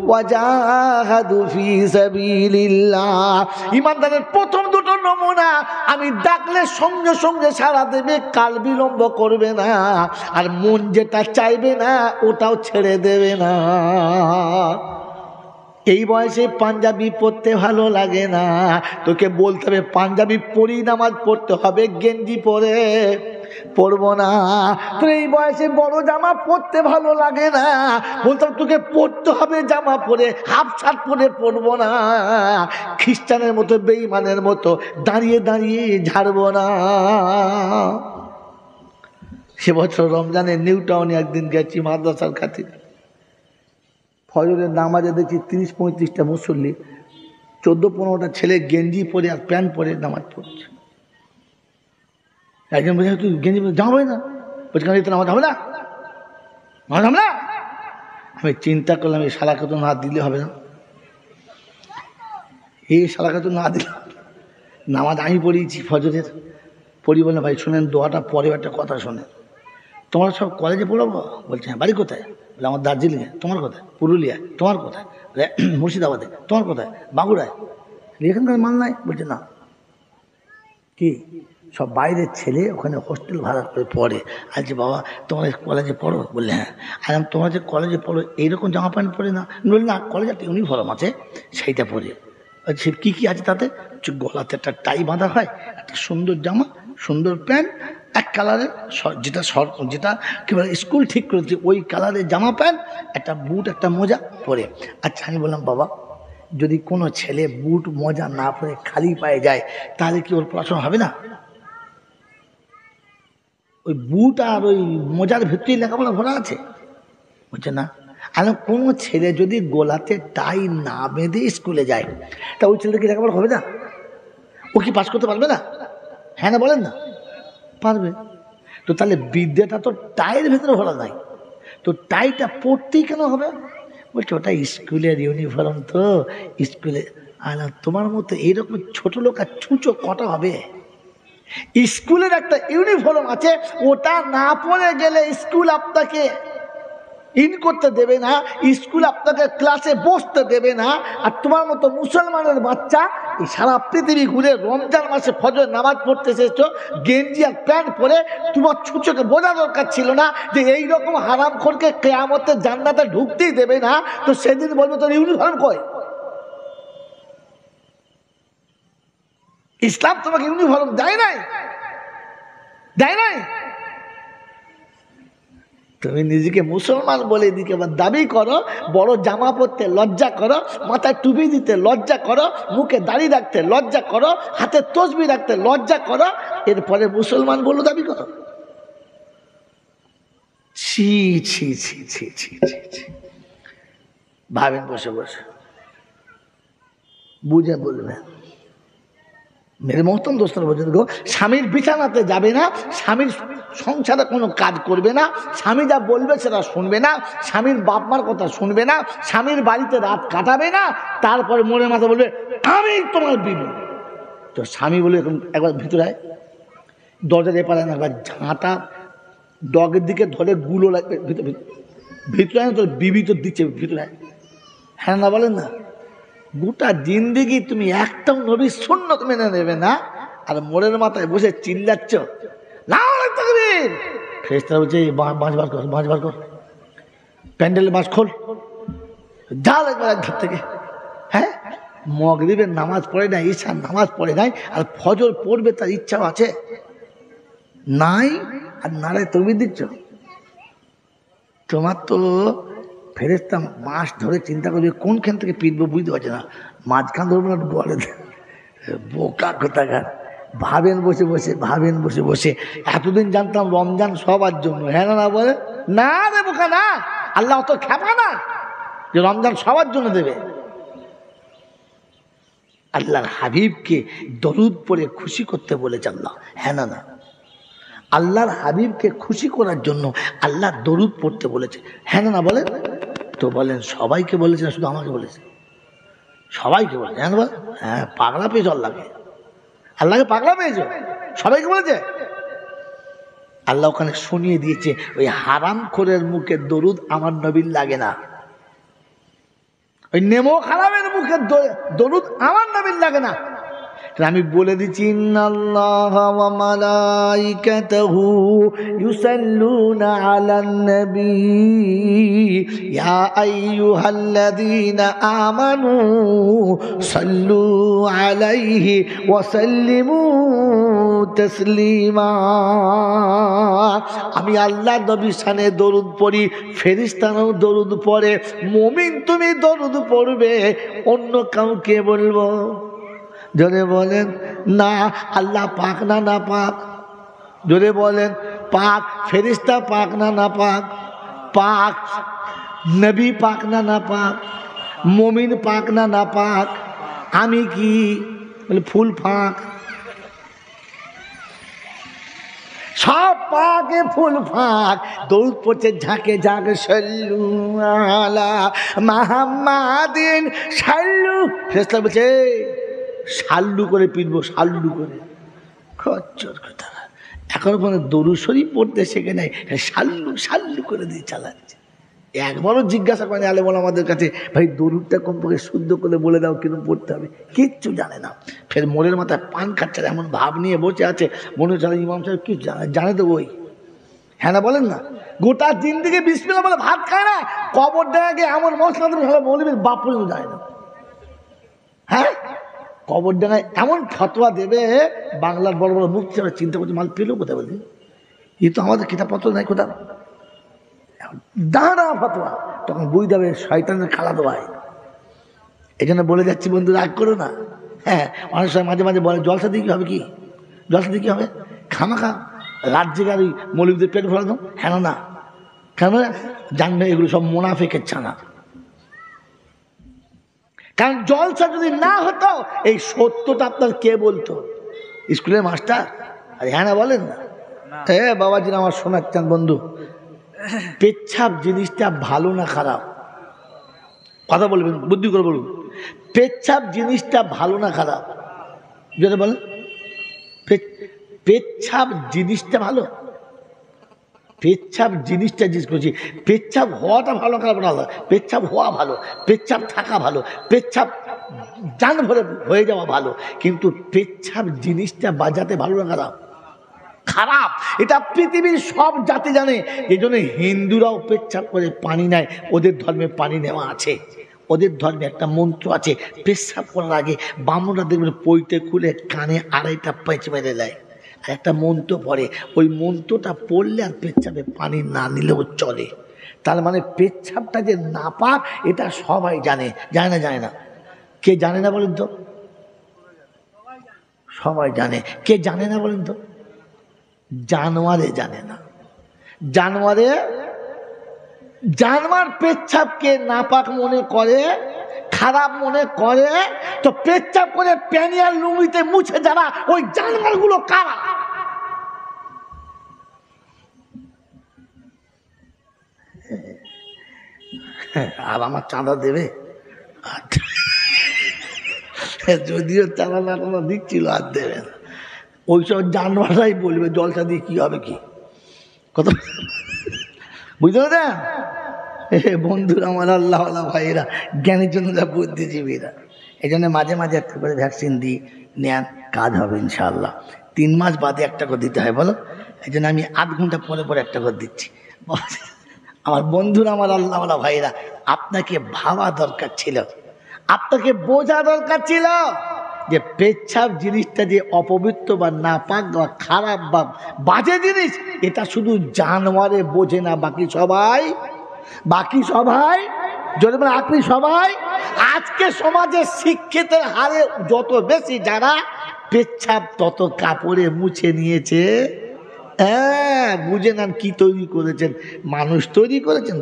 ওয়া জাহাদু ফি সাবিলিল্লাহ। ইমানদারের প্রথম দুটো নমুনা, আমি ডাকলে সঙ্গে সঙ্গে সাড়া দেবে, কাল বিলম্ব করবে না, আর মন যেটা চাইবে না ওটাও ছেড়ে দেবে না। এই বয়সে পাঞ্জাবি পরতে ভালো লাগে না, তোকে বলতে হবে পাঞ্জাবি পরেই নামাজ পড়তে হবে, গেঞ্জি পরে পরবো না। তোর এই বয়সে বড় জামা পরতে ভালো লাগে না, বলতে হবে তোকে পরতে হবে জামা পরে, হাফ শার্ট পরে পরবো না। খ্রিস্টানের মতো বেঈমানের মতো দাঁড়িয়ে দাঁড়িয়ে ঝাড়বো না। সে বছর রমজানে নিউ টাউনে একদিন গেছি মাদ্রাসার খাতিরে। ফজরের নামাজে দেখছি 30-35টা মুসল্লি, 14-15টা ছেলে গেঞ্জি পরে আর প্যান্ট পরে নামাজ পড়ছে। একজন বলছে তুই গেঞ্জি পরে জামা পড়ে না, বলছে কেন নামাজ হবে না, নামাজ হবে না। আমি চিন্তা করলাম এই শালাকে তো না দিলে হবে না, এই শালাকে তো না দিলে। নামাজ আমি পড়িয়েছি ফজরের, পড়ি বললাম ভাই শোনেন দোয়াটা পরে একটা কথা শোনেন। তোমরা সব কলেজে পড়াবো? বলছে হ্যাঁ। বাড়ি কোথায়? বলে আমার দার্জিলিংয়ে। তোমার কোথায়? পুরুলিয়া। তোমার কোথায়? মুর্শিদাবাদে। তোমার কোথায়? বাঁকুড়ায়। এখানকার মাল নাই? বলছে না। কি সব বাইরের ছেলে, ওখানে হোস্টেল ভাড়া করে পড়ে। আজ বাবা তোমরা কলেজে পড়ো? বললে হ্যাঁ। আর তোমরা যে কলেজে পড়ো এইরকম জামা প্যান্ট পরে না? বললে না, কলেজে একটা ইউনিফর্ম আছে সেইটা পরে। সে কী কী আছে তাতে? গলাতে একটা টাই বাঁধা হয়, একটা সুন্দর জামা, সুন্দর প্যান্ট, এক কালারের, যেটা যেটা কি বলে স্কুল ঠিক করেছে ওই কালারের জামা প্যান্ট, একটা বুট, একটা মোজা পরে। আচ্ছা আমি বললাম বাবা যদি কোনো ছেলে বুট মোজা না পরে খালি পায়ে যায় তাহলে কি ওর পড়াশোনা হবে না? ওই বুট আর ওই মোজার ভিতরেই লেখাপড়া ভরা আছে? বলছে না। আর কোনো ছেলে যদি গোলাতে টাই না বেঁধে স্কুলে যায় তা ওই ছেলেটা কি লেখাপড়া হবে না? ও কি পাস করতে পারবে না? হ্যাঁ না বলেন না? পারবে। তো তাহলে বিদ্যাটা তো টাইয়ের ভেতরে ভরা নাই, তো টাইটা পড়তেই কেন হবে? বলছে ওটা স্কুলের ইউনিফর্ম, তো স্কুলে। আর তোমার মতো এইরকম ছোট লোক আর ছুঁচো কটা হবে? স্কুলের একটা ইউনিফর্ম আছে, ওটা না পরে গেলে স্কুল আপনাকে ইন করতে দেবে না, স্কুল আপনাকে ক্লাসে বসতে দেবে না। আর তোমার মতো মুসলমানের বাচ্চা এই সারা পৃথিবী ঘুরে রমজান মাসে ফজর নামাজ পড়তে এসেছো গেঞ্জি আর প্যান্ট পরে, তোমার ছুঁচোকে বোঝা দরকার ছিল না যে এইরকম হারামখোরকে কিয়ামতে জান্নাতে ঢুকতেই দেবে না? তো সেদিন বলবে তোর ইউনিফর্ম কই? ইসলাম তোমাকে ইউনিফর্ম দেয় নাই, দেয় নাই। তুমি নিজেকে মুসলমান বলে এদিকে আবার দাবি করো, বড় জামা পরতে লজ্জা করো, মাথায় টুপি দিতে লজ্জা করো, মুখে দাড়ি রাখতে লজ্জা করো, হাতে তসবি রাখতে লজ্জা করো, এরপরে মুসলমান বলে দাবি করো। ছি ছি ছি ছি ছি ছি ছি। ভাবেন বসে বসে, বুঝে বলবেন। মেরে মহতম দোস্তরা বলছেন গো, স্বামীর বিছানাতে যাবে না, স্বামীর সংসারে কোনো কাজ করবে না, স্বামী যা বলবে সেটা শুনবে না, স্বামীর বাপ মার কথা শুনবে না, স্বামীর বাড়িতে রাত কাটাবে না, তারপরে মনের মাথা বলবে আমি তোমার বিবি। তো স্বামী বলে একবার ভিতরে আয়, দরজা এপারে না, একবার ঝাঁটা ডগের দিকে ধরে গুলো লাগবে, ভিতরে আয়, তোর বিবি তো দিচ্ছে, ভিতরে আয়। হ্যাঁ না বলেন না? গোটা জিন্দেগি তুমি একটাও নবীর সুন্নত মেনে নেবে না, আর মোড়ের মাথায় বসে চিল্লাচ্ছ নারে তাকবীর। ফেরেশতারা বলছে বাঁশ বার কর, বাঁশ বার কর, প্যান্ডেলের বাঁশ খোল, ঢাল একবার এক ধার থেকে। হ্যাঁ, মাগরিবের নামাজ পড়ে নাই, ঈশার নামাজ পড়ে নাই, আর ফজর পড়বে তার ইচ্ছাও আছে নাই, আর নারায় তাকবীর দিচ্ছ। তোমার তো ফেরেশতা মাস ধরে চিন্তা করবে কোনখান থেকে পিটবো বুঝতে পারছে না, মাঝখান ধরবো না বলে বোকা কোথাকার। ভাবেন বসে বসে, ভাবেন বসে বসে, এতদিন জানতাম রমজান সবার জন্য। হ্যাঁ না বলে না রে বোকা, না, আল্লাহ তো খেপা না যে রমজান সবার জন্য দেবে। আল্লাহর হাবিবকে দরুদ পড়ে খুশি করতে বলেছে আল্লাহ। হ্যাঁ না, আল্লাহর হাবিবকে খুশি করার জন্য আল্লাহ দরুদ পড়তে বলেছে। হ্যাঁ না বলেন তো, বলেন সবাইকে বলেছে না শুধু আমাকে বলেছে? সবাইকে বলেছে। হ্যাঁ বল, হ্যাঁ, পাগলা পেয়েছ আল্লাহকে, আল্লাহকে পাগলা পেয়েছ, সবাইকে বলেছে। আল্লাহ ওখানে শুনিয়ে দিয়েছে ওই হারাম খোরের মুখে দরুদ আমার নবীর লাগে না, ওই নেমো খারাপের মুখে দরুদ আমার নবীর লাগে না। আমি বলে দিচ্ছি ইন্নাল্লাহা ওয়া মালাইকাতাহু ইউসাল্লুনা আলান নবী ইয়া আইয়ুহাল্লাযীনা আমানু সাল্লু আলাইহি ওয়া সাল্লিমু তাসলিমা। আমি আল্লাহ নবীর শানে দরুদ পড়ি, ফেরেশতারাও দরুদ পড়ে, মুমিন তুমি দরুদ পড়বে, অন্য কাউকে বলবো? জোরে বলেন না, আল্লাহ পাক না না পাক? জোরে বলেন পাক। ফেরেশতা পাক না না পাক? পাক। নবী পাক না না পাক? মুমিন পাক না না পাক? আমি কি বলে ফুল ফাঁক? সব পাকে ফুল ফাঁক। দৌড় পড়ছে ঝাঁকে ঝাঁকে, সাল্লু আলা মুহাম্মাদিন সাল্লু। ফেরেশতা বলছে সাল্লু করে পিটবো, সাল্লু করে। খচ্চর কথা, এখনো পর্যন্ত দরুদ শরীফ পড়তে শেখে নাই, সাল্লু সাল্লু করে দিয়ে চালাচ্ছে। একবারও জিজ্ঞাসা করেনি আলেম আমাদের কাছে, ভাই দরুদটা কমপক্ষে শুদ্ধ করে বলে দাও কিরকম পড়তে হবে, কিচ্ছু জানে না। ফের মোড়ের মাথায় পান খাচ্ছে, এমন ভাব নিয়ে বসে আছে, মনে হচ্ছে ইমাম সাহেব কি জানে তো ওই। হ্যাঁ না বলেন না? গোটা দিন থেকে বিসমিল্লাহ বলে ভাত খায় না, কবর দেখাকে এমন মশলা তুমি মৌলবীর বাপ পর্যন্ত যায় না। হ্যাঁ, কবর ডাঙায় এমন ফতোয়া দেবে, বাংলার বড় বড় মুক্তি চিন্তা করছে মাল পেলো কোথায়, বলছি এই তো আমাদের কিতাবপত্র নাই কোথাও, দাঁড়া ফতোয়া। তখন বুঝতে হবে শয়তানের খালা দোয়াই। এই জন্য বলে যাচ্ছি বন্ধু, রাগ করো না। হ্যাঁ, অনেক সময় মাঝে মাঝে বলে জলসা দিয়ে কি হবে, কি জলসা দিয়ে কি হবে, খামাখা রাত জেগে আর ওই মৌলবীদের পেট ভরা দাও। হ্যাঁ না, কেন জানবে এগুলো সব মুনাফিকের ছানা। কারণ জলসা যদি না হতো এই সত্যটা আপনার কে বলতো? স্কুলের মাস্টার? আর হ্যাঁ না বলেন না? হ্যাঁ বাবাজি আমার শোনাচ্ছেন বন্ধু, পেচ্ছাপ জিনিসটা ভালো না খারাপ? কথা বলবেন, বুদ্ধি করে বলুন। পেচ্ছাপ জিনিসটা ভালো না খারাপ? যদি বলেন পেচ্ছাপ জিনিসটা ভালো? পেচ্ছাপ জিনিসটা জিজ্ঞেস করছি, পেচ্ছাপ হওয়াটা ভালো খারাপ না? পেচ্ছাপ হওয়া ভালো, পেচ্ছাপ থাকা ভালো, পেচ্ছাপ জান ভরে হয়ে যাওয়া ভালো, কিন্তু পেচ্ছাপ জিনিসটা বাজাতে ভালো না খারাপ? খারাপ। এটা পৃথিবীর সব জাতি জানে। এই জন্য হিন্দুরাও পেচ্ছাপ করে পানি নেয়, ওদের ধর্মে পানি নেওয়া আছে। ওদের ধর্মে একটা মন্ত্র আছে, পেচ্ছাপ করার আগে বামুনরা দেখবেন পইতে খুলে কানে আড়াইটা পেঁচ মেরে দেয়, আর একটা মন্ত্র পড়ে, ওই মন্ত্রটা পড়লে আর পেচ্ছাপে পানি না নিলেও চলে। তার মানে পেচ্ছাপটা যে না পাক এটা সবাই জানে। জানে না? জানে না। কে জানে না বলেন তো? সবাই জানে। কে জানে না বলেন তো? জানোয়ারে জানে না। জানোয়ার পেচ্ছাপকে নাপাক মনে করে, খারাপ মনে করে, তো পেচ্ছাপ করে প্যানিয়ার লুঙ্গিতে মুছে যারা, ওই জানোয়ারগুলো কারা? আর আমার চাঁদা দেবে? যদিও চাঁদা না কোনো দিক ছিল, আর দেবে না। ওইসব জানোয়াররাই বলবে জলসা দিয়ে কি হবে, কি কত বুঝতে পারছেন? বন্ধুরা আমার, আল্লাহ ভাইরা, জ্ঞানের জন্য যা বুদ্ধিজীবীরা, এই জন্য মাঝে মাঝে একটা করে ভ্যাকসিন দিই, নেন, কাজ হবে ইনশাআল্লাহ। 3 মাস বাদে একটা করে দিতে হয় বলো, এই জন্য আমি 8 ঘন্টা পরে পরে একটা করে দিচ্ছি। আমার বন্ধুরা, আমার আল্লাহওয়ালা ভাইরা, আপনাকে ভাবা দরকার ছিল, আপনাকে বোঝা দরকার ছিল যে পেচ্ছাপ জিনিসটা যে অপবিত্র বা নাপাক বা খারাপ বা বাজে জিনিস, এটা শুধু জানোয়ারে বোঝে না, বাকি সবাই যদি মানে আপনি সবাই। আজকে সমাজে শিক্ষিতের হারে যত বেশি, যারা পেচ্ছাপ তত কাপড়ে মুছে নিয়েছে। হ্যাঁ, বুঝে নেন কি তৈরি করেছেন, মানুষ তৈরি করেছেন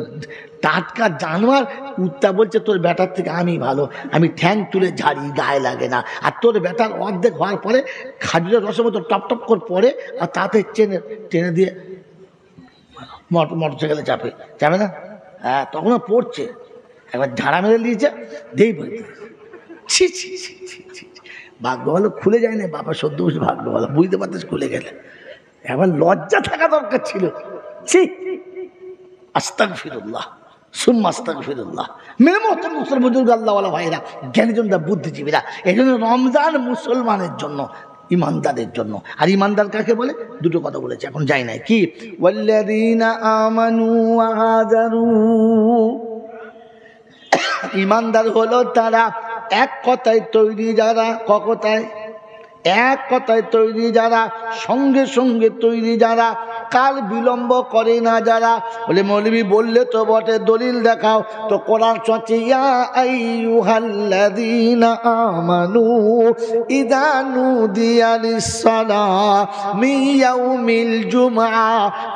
টাটকা জানোয়ার। কুত্তা বলছে তোর ব্যাটার থেকে আমি ভালো, আমি ঠ্যাং তুলে ঝাড়ি, গায়ে লাগে না। আর তোর ব্যাটার অর্ধেক হওয়ার পরে খাজুরের রসের মতো টপ টপ করে পড়ে, আর তাতে টেনে দিয়ে মোটরসাইকেলে চাপে না। হ্যাঁ, তখনও পড়ছে, একবার ঝাড়া মেরে দিয়েছে, দেই বলতে ছি ছি ছি ছি ছি। ভাগ্য ভালো খুলে যায় না বাবা, সদ্য ভাগ্য ভালো, বুঝতে পারতিস খুলে গেলে। এবার লজ্জা থাকা দরকার ছিল। ছি, আস্তাগফিরুল্লাহ, সুম্মা আস্তাগফিরুল্লাহ। মেরে মহতরম মুসলমান বুজুর্গ, আল্লাহওয়ালা ভাইরা, জ্ঞানীজনরা, বুদ্ধিজীবীরা, এই জন্য রমজান মুসলমানের জন্য, ইমানদারের জন্য। আর ইমানদার কাকে বলে? দুটো কথা বলেছে, এখন যাই নাই কি, ওয়াল্লাযীনা আমানু ওয়া হাজারু। ইমানদার হলো তারা এক কথায় তৈরি যারা, কথায় এক কথায় তৈরি যারা, সঙ্গে সঙ্গে তৈরি যারা, কাল বিলম্ব করে না যারা। বলে মৌলবী বললে তো বটে, দলিল দেখাও তো। কোরআন চলছে, ইয়া আইয়ুহাল্লাযীনা আমানু ইযা নুদিয়া লিস-সালাতি মিন ইয়াউমিল জুমআ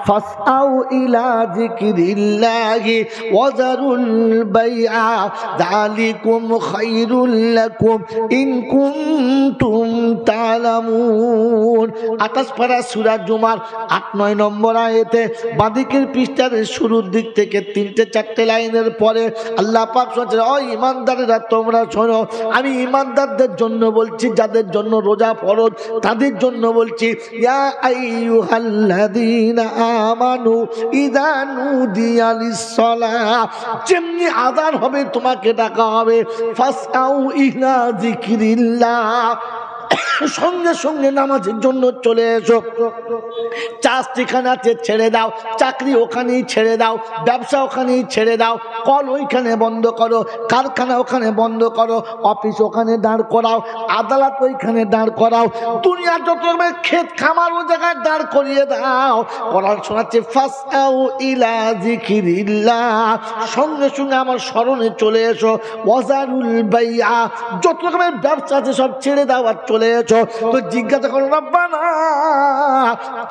ফাসআউ ইলা যিকরিল্লাহি ওয়া যারুল বাইআ যালিকুম খায়রুল লাকুম ইন কুনতুম তা'লামুন। 28 পারা সূরা জুমার 8-9 নম্বর আয়াতে বাদিকের পৃষ্ঠার শুরুর দিক থেকে 3-4 লাইনের পরে আল্লাহ পাক বলেন, ও ঈমানদারেরা তোমরা শোনো, আমি ঈমানদারদের জন্য বলছি, যাদের জন্য রোজা ফরজ তাদের জন্য বলছি, ইয়া আইয়ুহাল্লাযীনা আমানু ইযা নুদিয়া লিস-সালাহ, যেমনি আযান হবে তোমাকে ডাকা হবে, ফাসআউ ইলা যিকরিল্লাহ, সঙ্গে সঙ্গে নামাজের জন্য চলে এসো। চাষ যেখানে আছে ছেড়ে দাও, চাকরি ওখানেই ছেড়ে দাও, ব্যবসা ওখানেই ছেড়ে দাও, কল ওইখানে বন্ধ করো, কারখানা ওখানে বন্ধ করো, অফিস ওখানে দাঁড় করাও, আদালত ওইখানে দাঁড় করাও, দুনিয়া যত রকমের ক্ষেত খামার ও জায়গায় দাঁড় করিয়ে দাও। কোরআন শোনাচ্ছে, ফাসআউ ইলা যিকরিল্লাহ, সঙ্গে সঙ্গে আমার স্মরণে চলে এসো। ওয়াজারুল বাইআ, যত রকমের ব্যবসা আছে সব ছেড়ে দাও আর চলে এসো। তো জিজ্ঞাসা করো, রব্বানা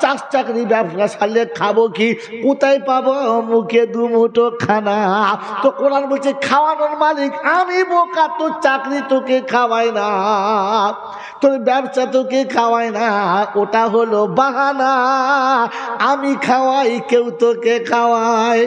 চাষ চাকরি ব্যবসা ছাড়লে খাবো কি, কোথায় পাবো মুখে দুমুঠো খানা? তো কোরআন বলছে, খাওয়ানোর মালিক আমি, বোকা, তোর চাকরি তোকে খাওয়ায় না, তোর ব্যবসা তোকে খাওয়ায় না, ওটা হলো বাহানা, আমি খাওয়াই, কেউ তোকে খাওয়ায়।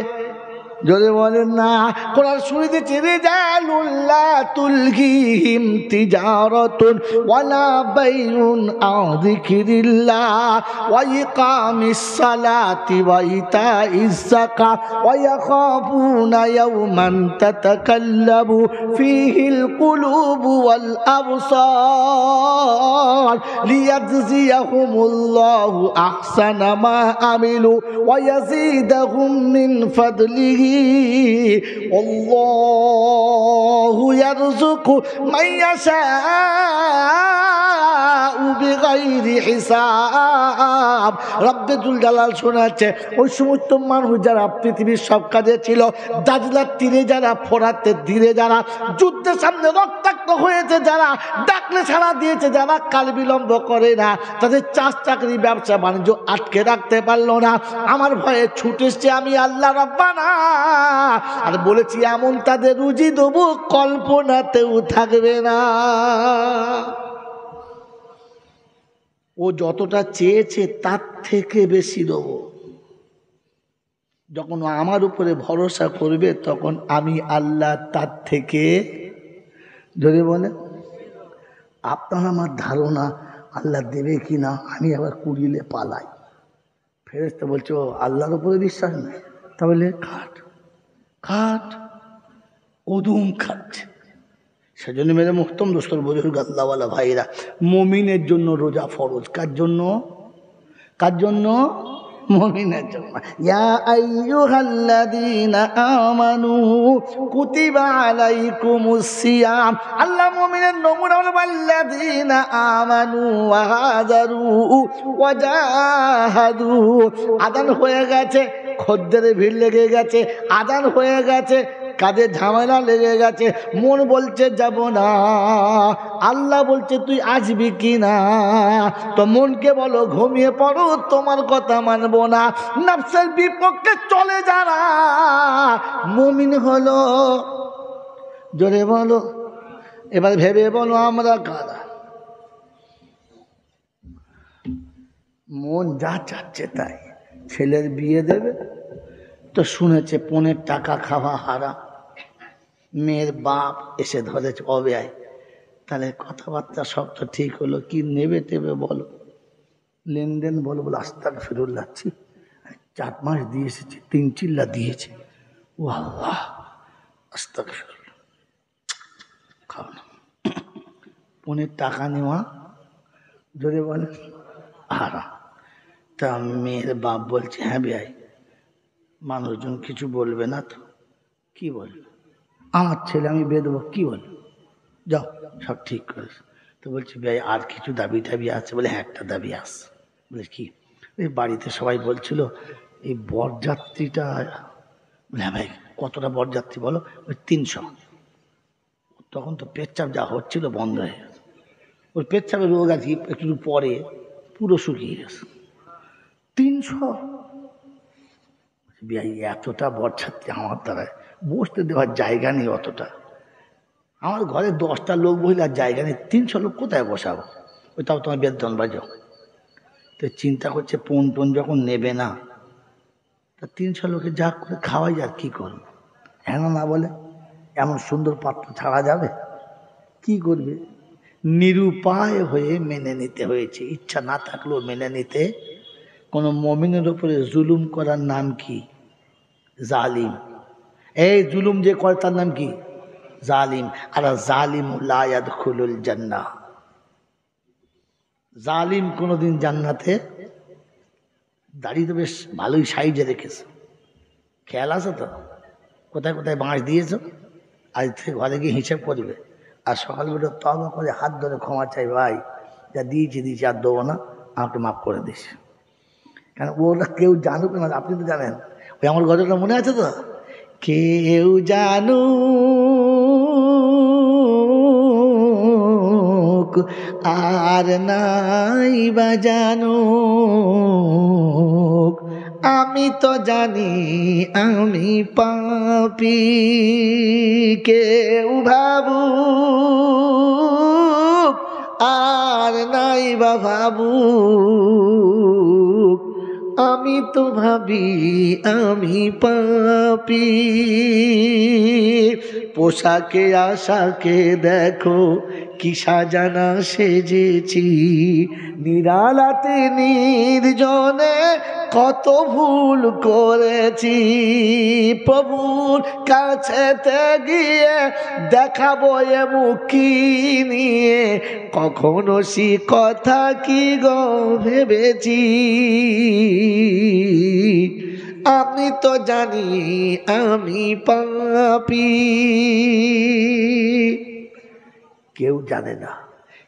যদি বলেন না, কোরআন শুনিতেছে, রিজালুন লা তুলহিহিম তিজারাতুন ওয়ালা বাইউন আন যিকরিল্লাহ ওয়া ইকামিস সালাতি ওয়া ইতাইজ যাকাত ওয়া ইয়াখাফুনা ইয়াওমান তাতাকাল্লাবু ফীহিল কুলুবু ওয়াল আবসার লিয়াজজিয়াহুমুল্লাহু আহসানা মা আমিলু ওয়া ইয়াজিদাহুম মিন ফাদলিহি আল্লাহু ইয়ারযুকু মান ইয়াশাউ বিগাইরি হিসাব। রব্বুল জালাল শোনাচ্ছে, ওই সমস্ত মানুষ যারা পৃথিবীর সব কাজে ছিল, দাজলার তীরে যারা, ফোরাতের তীরে যারা, যুদ্ধের সামনে রক্তাক্ত হয়েছে যারা, ডাকলে সাড়া দিয়েছে যারা, কাল বিলম্ব করে না, তাদের চাষ চাকরি ব্যবসা বাণিজ্য আটকে রাখতে পারলো না, আমার ভয়ে ছুটে এসছে আমি আল্লাহ রব্বানা, আর বলেছি এমন তাদের রুজি দেবো কল্পনাতেও থাকবে না। ও যতটা চেয়েছে তার থেকে বেশি দেবো। যখন আমার উপরে ভরসা করবে তখন আমি আল্লাহ তার থেকে, যদি বলে আপনার আমার ধারণা আল্লাহ দেবে কি না, আমি আবার কুড়িলে পালাই। ফেরেশতা বলছে, ও আল্লাহর উপরে বিশ্বাস নেই, তাহলে খাট কদুম খাচ্ছে, সেজন্য মেরে মুহতম দোস্তর বুজুর্গ আল্লাহওয়ালা ভাইরা, মুমিনের জন্য রোজা ফরজ। কার জন্য? কার জন্য? মুমিনের জন্য। ইয়া আইয়ুহাল্লাযীনা আমানু কুতিবা আলাইকুমুস সিয়াম। আল্লাহ মুমিনের নমুনা হলো আল্লাযীনা আমানু ওয়া হাজারু ওয়া জাহাদু। আযান হয়ে গেছে, খদ্দেরের ভিড় লেগে গেছে, আযান হয়ে গেছে, কাজে ঝামেলা লেগে গেছে, মন বলছে যাব না, আল্লাহ বলছে তুই আসবি কি না? তো মনকে বলো ঘুমিয়ে পড়ো, তোমার কথা মানবো না। নফসের বিপক্ষে চলে যারা মুমিন হলো। জোরে বলো, এবার ভেবে বলো আমরা কারা? মন যা চাচ্ছে তাই। ছেলের বিয়ে দেবে তো শুনেছে 15 টাকা খাওয়া হারাম, মেয়ের বাপ এসে ধরেছে অব্যয়, তাহলে কথাবার্তা সব তো ঠিক হলো, কি নেবে টেবে বলো, লেনদেন বলো, বলো আস্তাগফিরুল্লাহ, 4 মাস দিয়ে এসেছে, 3 চিল্লা দিয়েছে, ও আল্লাহ আস্তাগফিরুল্লাহ, খাও না। 15 টাকা নেওয়া জোরে বলে হারাম। তা মেয়ের বাপ বলছে হ্যাঁ ভাই, মানুষজন কিছু বলবে না তো? কি বলবে? আমার ছেলে আমি বিয়ে দেবো, কি বলবে? যাও সব ঠিক করেছে। তো বলছি ভাই আর কিছু দাবি টাবি আছে? বলে হ্যাঁ একটা দাবি আছে। বলে কি? এই বাড়িতে সবাই বলছিল এই বরযাত্রীটা, বলে হ্যাঁ ভাই কতটা বরযাত্রী বলো? ওই 300। তখন তো পেচ্ছাপ যা হচ্ছিল বন্ধ হয়ে গেছে, ওই পেচ্ছাপের রোগ আছে একটু পরে পুরো শুকিয়ে গেছে। 300 ভাই, এতটা বরযাত্রী আমার দ্বারায় বসতে দেওয়ার জায়গা নেই, অতটা আমার ঘরে 10টা লোক বসলে আর জায়গা নেই, 300 লোক কোথায় বসাবো? ওইটাও তোমার বেতন বাজাও। তো চিন্তা করছে পণ টন যখন নেবে না, তা 300 লোকে যা করে খাওয়াই, আর কি করবে? হ্যাঁ না বলে এমন সুন্দর পাত্র ছাড়া যাবে? কি করবে? নিরুপায় হয়ে মেনে নিতে হয়েছে। ইচ্ছা না থাকলেও মেনে নিতে। কোনো মুমিনের উপরে জুলুম করার নাম কি? জালিম। এই জুলুম যে করে তার নাম কি? জালিম। আর জালিম লা ইয়াদখুলুল জান্নাহ, জালিম কোনোদিন জান্নাতে, দাড়ি তো বেশ ভালোই সাইজে রেখেছে, খেয়াল আছে তো? কোথায় কোথায় বাঁশ দিয়েছ? আজ থেকে ঘরে গিয়ে হিসেব করবে, আর সকালবেলা তওবা করে হাত ধরে ক্ষমা চাই, ভাই যা দিয়েছি আর দেবো না, আমাকে মাফ করে দিস। কেন ওরা কেউ জানুক না, আপনি তো জানেন। ওই আমার গজলটা মনে আছে তো, কেউ জানুক আর নাই বা জানুক, আমি তো জানি আমি পাপী। কেউ ভাবুক আর নাই বা ভাবুক, আমি তো ভাবি আমি পাপী। পোশাকে আশাকে দেখো কি সাজানা সেজেছি, নিরালাতে নির্জনে কত ভুল করেছি। প্রভুর কাছেতে গিয়ে দেখাবো এ মুখী নিয়ে, কখনো সে কথা কি গো ভেবেছি। আমি তো জানি আমি পাপী। কেউ জানে না,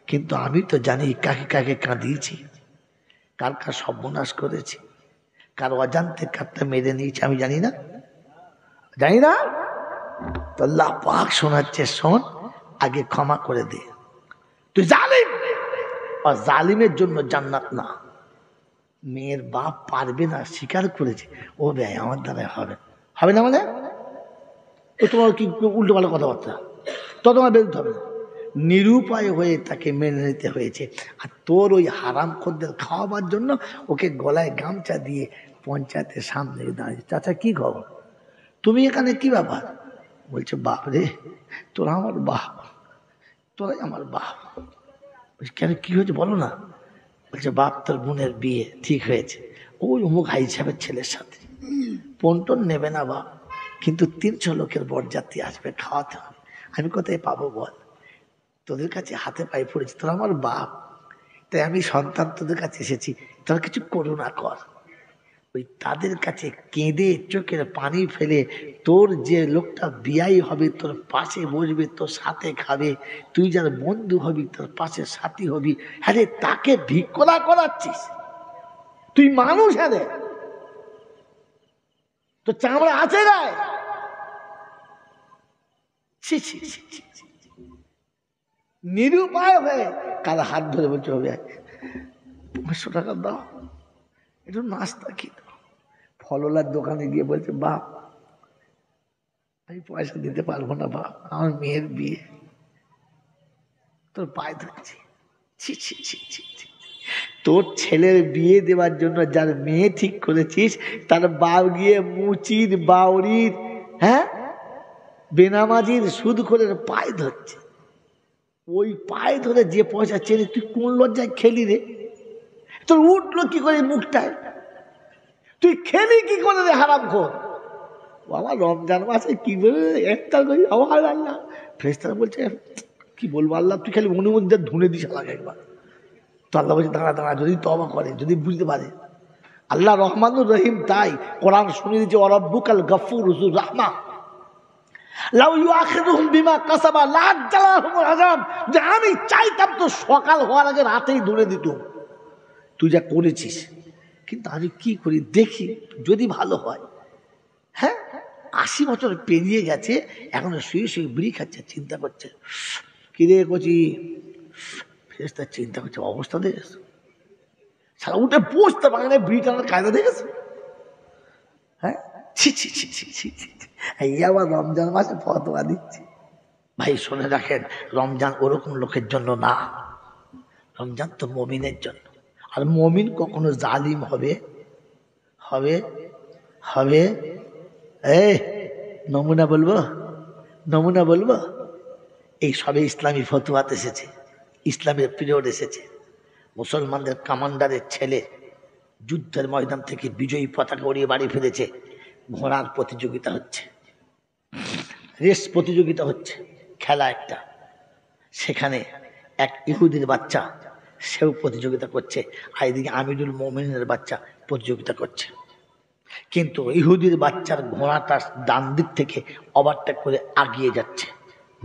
কিন্তু আমি তো জানি কাকে কাকে কাঁদিয়েছি, কার কার সর্বনাশ করেছি, কার অজান্তে কারটা মেরে নিয়েছি, আমি জানি না, জানি না। তো আল্লাহ পাক শোনাচ্ছে, শোন, আগে ক্ষমা করে দে, তুই জালিম। আর জালিমের জন্য জান্নাত না। মেয়ের বাপ পারবে না, স্বীকার করেছে, ও ভাই আমার দ্বারা হবে, হবে না মানে ও তোমার কি উল্টো পাল্টা কথাবার্তা, তো তোমার বেরোতে হবে না। নিরুপায় হয়ে তাকে মেনে নিতে হয়েছে। আর তোর ওই হারাম খদ্দের খাওয়াবার জন্য ওকে গলায় গামছা দিয়ে পঞ্চায়েতের সামনে দাঁড়িয়ে, চাচা কি খবর, তুমি এখানে কি ব্যাপার? বলছে বাপ রে, তোরা আমার বাপ, তোরাই আমার বাপ। কেন কি হয়েছে বলো না? বলছে বাপ তোর বোনের বিয়ে ঠিক হয়েছে ওই অমুক হাই সাহেবের ছেলের সাথে, পন্টন নেবে না বাপ, কিন্তু 300 লোকের বরযাত্রী আসবে, খাওয়াতে হবে, আমি কোথায় পাবো বল? তোদের কাছে হাতে পায়ে পড়েছি, তোরা আমার বাপ, তাই আমি সন্তান তোদের কাছে এসেছি, তোরা কিছু করুণা কর। ওই তাদের কাছে কেঁদে চোখের পানি ফেলে তোর যে লোকটা বিয়াই হবে, তোর পাশে বসবে, তোর সাথে খাবে, তুই যার বন্ধু হবি, তোর পাশে সাথী হবি, হ্যাঁ রে, তাকে ভিক্ষা করাচ্ছিস? তুই মানুষ? হ্যাঁ রে, তো চামড়া আছে গায়ে? নিরুপায় হয়ে কার হাত ধরে বলছে হবে 500 টাকা দাও, একটু নাস্তা কি দাও। ফলওয়ালার দোকানে গিয়ে বলছে, বাপ আমি পয়সা দিতে পারবো না বাপ, আমার মেয়ের বিয়ে, তোর পায়ে ধরছি। তোর ছেলের বিয়ে দেওয়ার জন্য যার মেয়ে ঠিক করেছিস, তার বাপ গিয়ে মুচির বাউরির, হ্যাঁ, বেনামাজির সুদখোরের পায়ে ধরছে। ওই পায়ে ধরে যে পয়সা চেনে, তুই কোন লজ্জায় খেলি রে? তোর উঠলো কি করে মুখটায়? তুই খেলি কি করে রে হারামখোর? বাবা রমজান মাসে কি বলে একটা করি, আমার আল্লাহ ফেরেশতারা বলছে কি বলবো আল্লাহ, তুই খালি অনুমতি ধুনে দিস আমাকে একবার। তো আল্লাহ বলছে দাঁড়া দাঁড়া, যদি তওবা করে, যদি বুঝতে পারে। আল্লাহ রহমানুর রহিম, তাই কোরআন শুনে দিচ্ছে ওয়ারাব্বুকাল গফুর যুর রাহমা লাউ ইউআখিযুহুম বিমা কাসাবা লাআজ্জালাহুমুল আযাব, যে আমি চাইতাম তো সকাল হওয়ার আগে রাতেই ধরে দিতাম, তুই যা করেছিস। কিন্তু আমি কি করি দেখি যদি ভালো হয়। হ্যাঁ, 80 বছর পেরিয়ে গেছে, এখন শুয়ে শুয়ে বিড়ি খাচ্ছে, চিন্তা করছে, কিরে কচি, ফেরেশতা চিন্তা করছে অবস্থা দেখেছ, সারা উঠে বসতে পারে না, বিড়ি টানার কায়দা দেখেছে। হ্যাঁ, ছি ছি ছি ছি ছি ছি, এই আবার রমজান মাসে ফতোয়া দিচ্ছে। ভাই শুনে রাখেন, রমজান ওরকম লোকের জন্য না, রমজান তো মুমিনের জন্য। আর মুমিন কখনো জালিম হবে হবে হবে এই নমুনা বলবো, নমুনা বলবো, এই সবে ইসলামী ফতোয়াত এসেছে, ইসলামের পিরিয়ড এসেছে। মুসলমানদের কমান্ডারের ছেলে যুদ্ধের ময়দান থেকে বিজয়ী পতাকা উড়িয়ে বাড়ি ফিরেছে। ঘোড়ার প্রতিযোগিতা হচ্ছে, রেস প্রতিযোগিতা হচ্ছে, খেলা একটা। সেখানে এক ইহুদির বাচ্চা, সেও প্রতিযোগিতা করছে, আর এদিকে আমিরুল মোমিনের বাচ্চা প্রতিযোগিতা করছে। কিন্তু ইহুদির বাচ্চার ঘোড়াটা ডান দিক থেকে ওভারটেক করে আগিয়ে যাচ্ছে,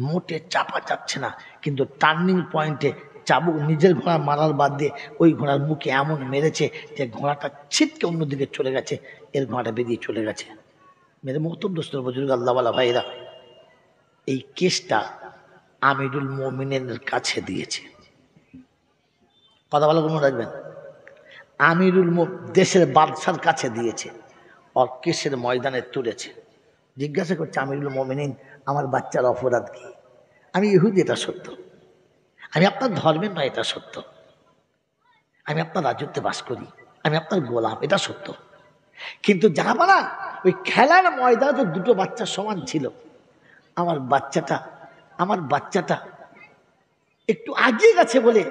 মোটে চাপা যাচ্ছে না, কিন্তু টার্নিং পয়েন্টে চাবুক নিজের ঘোড়া মারার বাদ দিয়ে ওই ঘোড়ার মুখে এমন মেরেছে যে ঘোড়াটা ছিটকে অন্যদিকে চলে গেছে, এর ঘোড়াটা বেরিয়ে চলে গেছে। মেরে মোহতম দোস্তর বুজুর্গ আল্লাহওয়ালা ভাইরা, এই কেসটা আমিরুল মোমিনের কাছে দিয়েছে। কথা ভালো করে মনে রাখবেন, আমিরুল দেশের বাদশার কাছে দিয়েছে, আর কেসের ময়দানে তুলেছে। জিজ্ঞাসা করছে আমিরুল মোমিনিন, আমার বাচ্চার অপরাধ কি? আমি ইহুদি, এটা সত্য, আমি আপনার ধর্মের নয়, এটা সত্য, আমি আপনার রাজত্বে বাস করি, আমি আপনার গোলাম, এটা সত্য। কিন্তু জানাবো না, ওই খেলার ময়দানে তো দুটো বাচ্চা সমান ছিল, আমার বাচ্চাটা একটু আগিয়ে গেছে বলে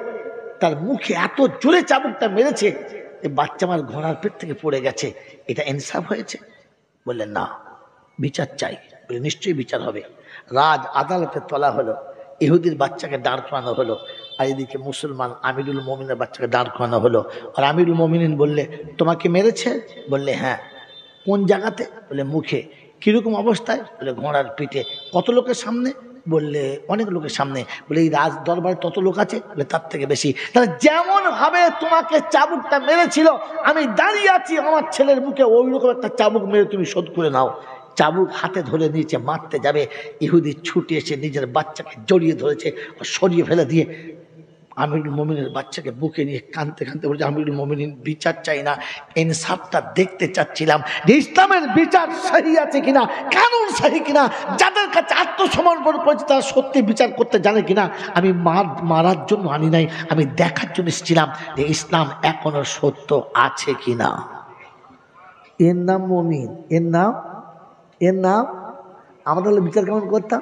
তার মুখে এত জোরে চাবুকটা মেরেছে যে বাচ্চা আমার ঘোড়ার পেট থেকে পড়ে গেছে। এটা ইনসাফ হয়েছে? বললেন না, বিচার চাই। বলে নিশ্চয়ই বিচার হবে। রাজ আদালতে তোলা হলো, ইহুদির বাচ্চাকে দাঁড় করানো হলো, আর এদিকে মুসলমান আমিরুল মোমিনের বাচ্চাকে দাঁড় করানো হলো। আর আমিরুল মোমিনিন বললে তোমাকে মেরেছে? বললে হ্যাঁ। কোন জায়গাতে? বলে মুখে। কিরকম অবস্থায়? বলে ঘোড়ার পিঠে। কত লোকের সামনে? বললে অনেক লোকের সামনে। বলে এই রাজ দরবারে তত লোক আছে? বলে তার থেকে বেশি। তাহলে যেমন ভাবে তোমাকে চাবুকটা মেরেছিল, আমি দাঁড়িয়ে আছি আমার ছেলের মুখে, ওই রকম একটা চাবুক মেরে তুমি শোধ করে নাও। চাবুক হাতে ধরে নিচে মারতে যাবে, ইহুদি ছুটে এসে নিজের বাচ্চাকে জড়িয়ে ধরেছে, সরিয়ে ফেলে দিয়ে আমিরুল মোমিনের বাচ্চাকে বুকে নিয়ে কাঁদতে কাঁদতে বলছে, আমিরুল মোমিনিন, বিচার চাই না, ইনসাফটা দেখতে চাচ্ছিলাম, ইসলামের বিচার সহি আছে কিনা, কানুন সহি কিনা, যাদের কাছে আত্মসমর্পণ করেছে তারা সত্যি বিচার করতে জানে কিনা। আমি মারার জন্য আনি নাই, আমি দেখার জন্য এসেছিলাম যে ইসলাম এখনো সত্য আছে কিনা। এর নাম মুমিন, এর নাম আমরা তাহলে বিচার কেমন করতাম?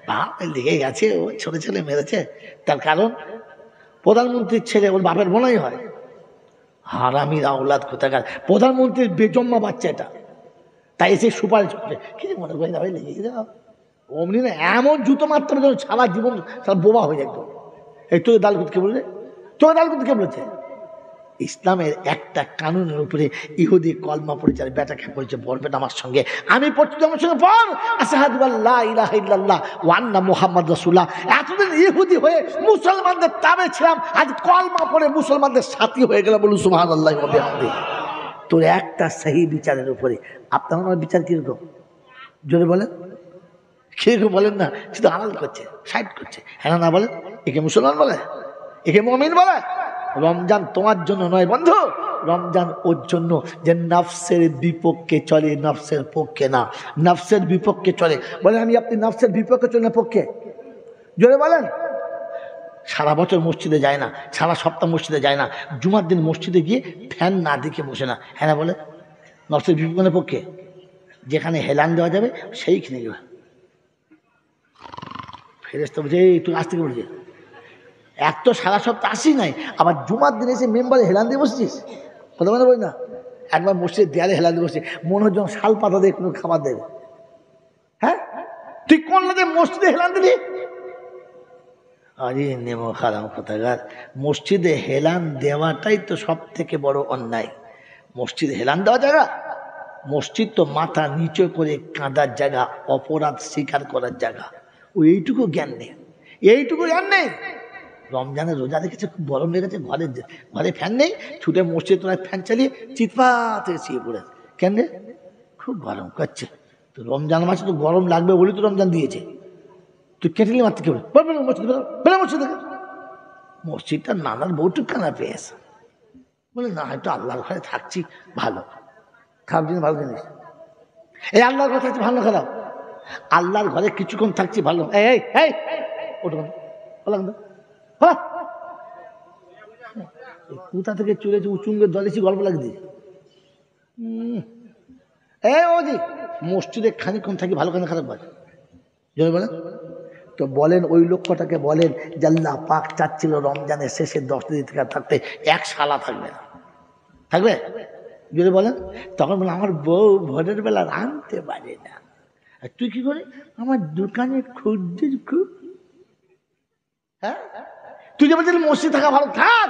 বাপ লেগে গেছে, ও ছোট ছেলে মেরেছে, তার কারণ প্রধানমন্ত্রীর ছেলে ওর বাপের বোনাই হয়। হারামির আওলাদ কোথাকার, প্রধানমন্ত্রীর বেজম্মা বাচ্চা এটা, তাই এসে সুপারিশ করে কি মনে করি না, লেগে যাও অমনি না এমন জুতো মারতে হবে যেন সারা জীবন সারা বোবা হয়ে যেত। এই তোকে দালকুদ কে বলছে? তোকে দালকুদ কে বলেছে? ইসলামের একটা কানুনের উপরে ইহুদি কলমা পড়েছে আর বেটাকে বলছে পড়বে আমার সঙ্গে, আমি পড়ছি আমার সঙ্গে পড় আশহাদু আল্লা ইলাহা ইল্লাল্লাহ ওয়া আন্না মুহাম্মাদ রাসূলুল্লাহ। এতদিন ইহুদি হয়ে মুসলমানদের তাবে ছিলাম, আজ কলমা পড়ে মুসলমানদের সাথী হয়ে গেলাম। বলুন সুবহানাল্লাহি ওয়া বিহামদিহি। তোর একটা সহি বিচারের উপরে আপনার আমার বিচার কিরকম জোরে বলেন? কিরকম বলেন না? শুধু আড়াল করছে, সাইড করছে, হ্যাঁ না বলেন? একে মুসলমান বলে? একে মুমিন বলে? রমজান তোমার জন্য নয় বন্ধু, রমজান ওর জন্য যে নফসের বিপক্ষে চলে, নফসের পক্ষে না। নফসের বিপক্ষে চলে বলেন, আমি আপনি নফসের বিপক্ষে চলে না পক্ষে? জোরে বলেন। সারা বছর মসজিদে যায় না, সারা সপ্তাহ মসজিদে যায় না, জুমার দিন মসজিদে গিয়ে ফ্যান না দেখে বসে না, হ্যাঁ না বলে? নফসের বিপক্ষে পক্ষে? যেখানে হেলান দেওয়া যাবে সেইখানে গেবে। ফেরেশতা বলছে এই তুই আসতে বলছে, এক তো সারা সপ্তাহ আসি নাই, আবার জুমার দিন এসে মেম্বারে হেলান দিয়ে বসছিস, কথা বলে বলি না? একবার মসজিদের দেয়ালে হেলান দিয়ে বসছিস, মনে হচ্ছে শাল পাতা দিয়ে কোনো খাবার দেবে। হ্যাঁ, তুই কোন লাগে মসজিদে হেলান দিলি? আরে নেমো খারাম কথাকার, মসজিদে হেলান দেওয়াটাই তো সব থেকে বড় অন্যায়। মসজিদে হেলান দেওয়া জায়গা? মসজিদ তো মাথা নিচে করে কাঁদার জায়গা, অপরাধ স্বীকার করার জায়গা। ও এইটুকু জ্ঞান নেই, এইটুকু জ্ঞান নেই। রমজানের রোজা দেখেছে, খুব গরম লেগেছে, ঘরে ফ্যান নেই, ছুটে মসজিদ তোলায় ফ্যান চালিয়ে চিৎপাত শুয়ে পড়ে। কেন? খুব গরম করছে। তো রমজান মাসে তো গরম লাগবে বলে তো রমজান দিয়েছে। তুই কেটে মারতে কে বলে মসজিদ বেরো মসজিদ থেকে। মসজিদটা নানার বউটুক কানা পেয়েছে, বলে না একটু আল্লাহর ঘরে থাকছি, ভালো খারাপ জিনিস, ভালো জিনিস। এই আল্লাহর ঘরে থাকছি ভালো খারাপ? আল্লাহর ঘরে কিছুক্ষণ থাকছি ভালো। এই এই ওটা কোথা থেকে চলেছে উচুঙ্গের দলেছি গল্প লাগছে। এই ওজি মসজিদে খানিক্ষণ থাকি ভালো কেন খারাপ হয় যদি বলেন? তো বলেন ওই লক্ষ্যটাকে বলেন যে আল্লাহ পাক চাচ্ছিল রমজানের শেষের 10 দিন থেকে থাকতে এক শালা থাকবে না, থাকবে যদি বলেন? তখন বলে আমার বউ ভোরের বেলা রাঁধতে পারে না, আর তুই কি করে? আমার দোকানে খুঁজছিস খুব। হ্যাঁ, তুই যে বলছিস মসজিদ থাকা ভালো, থাক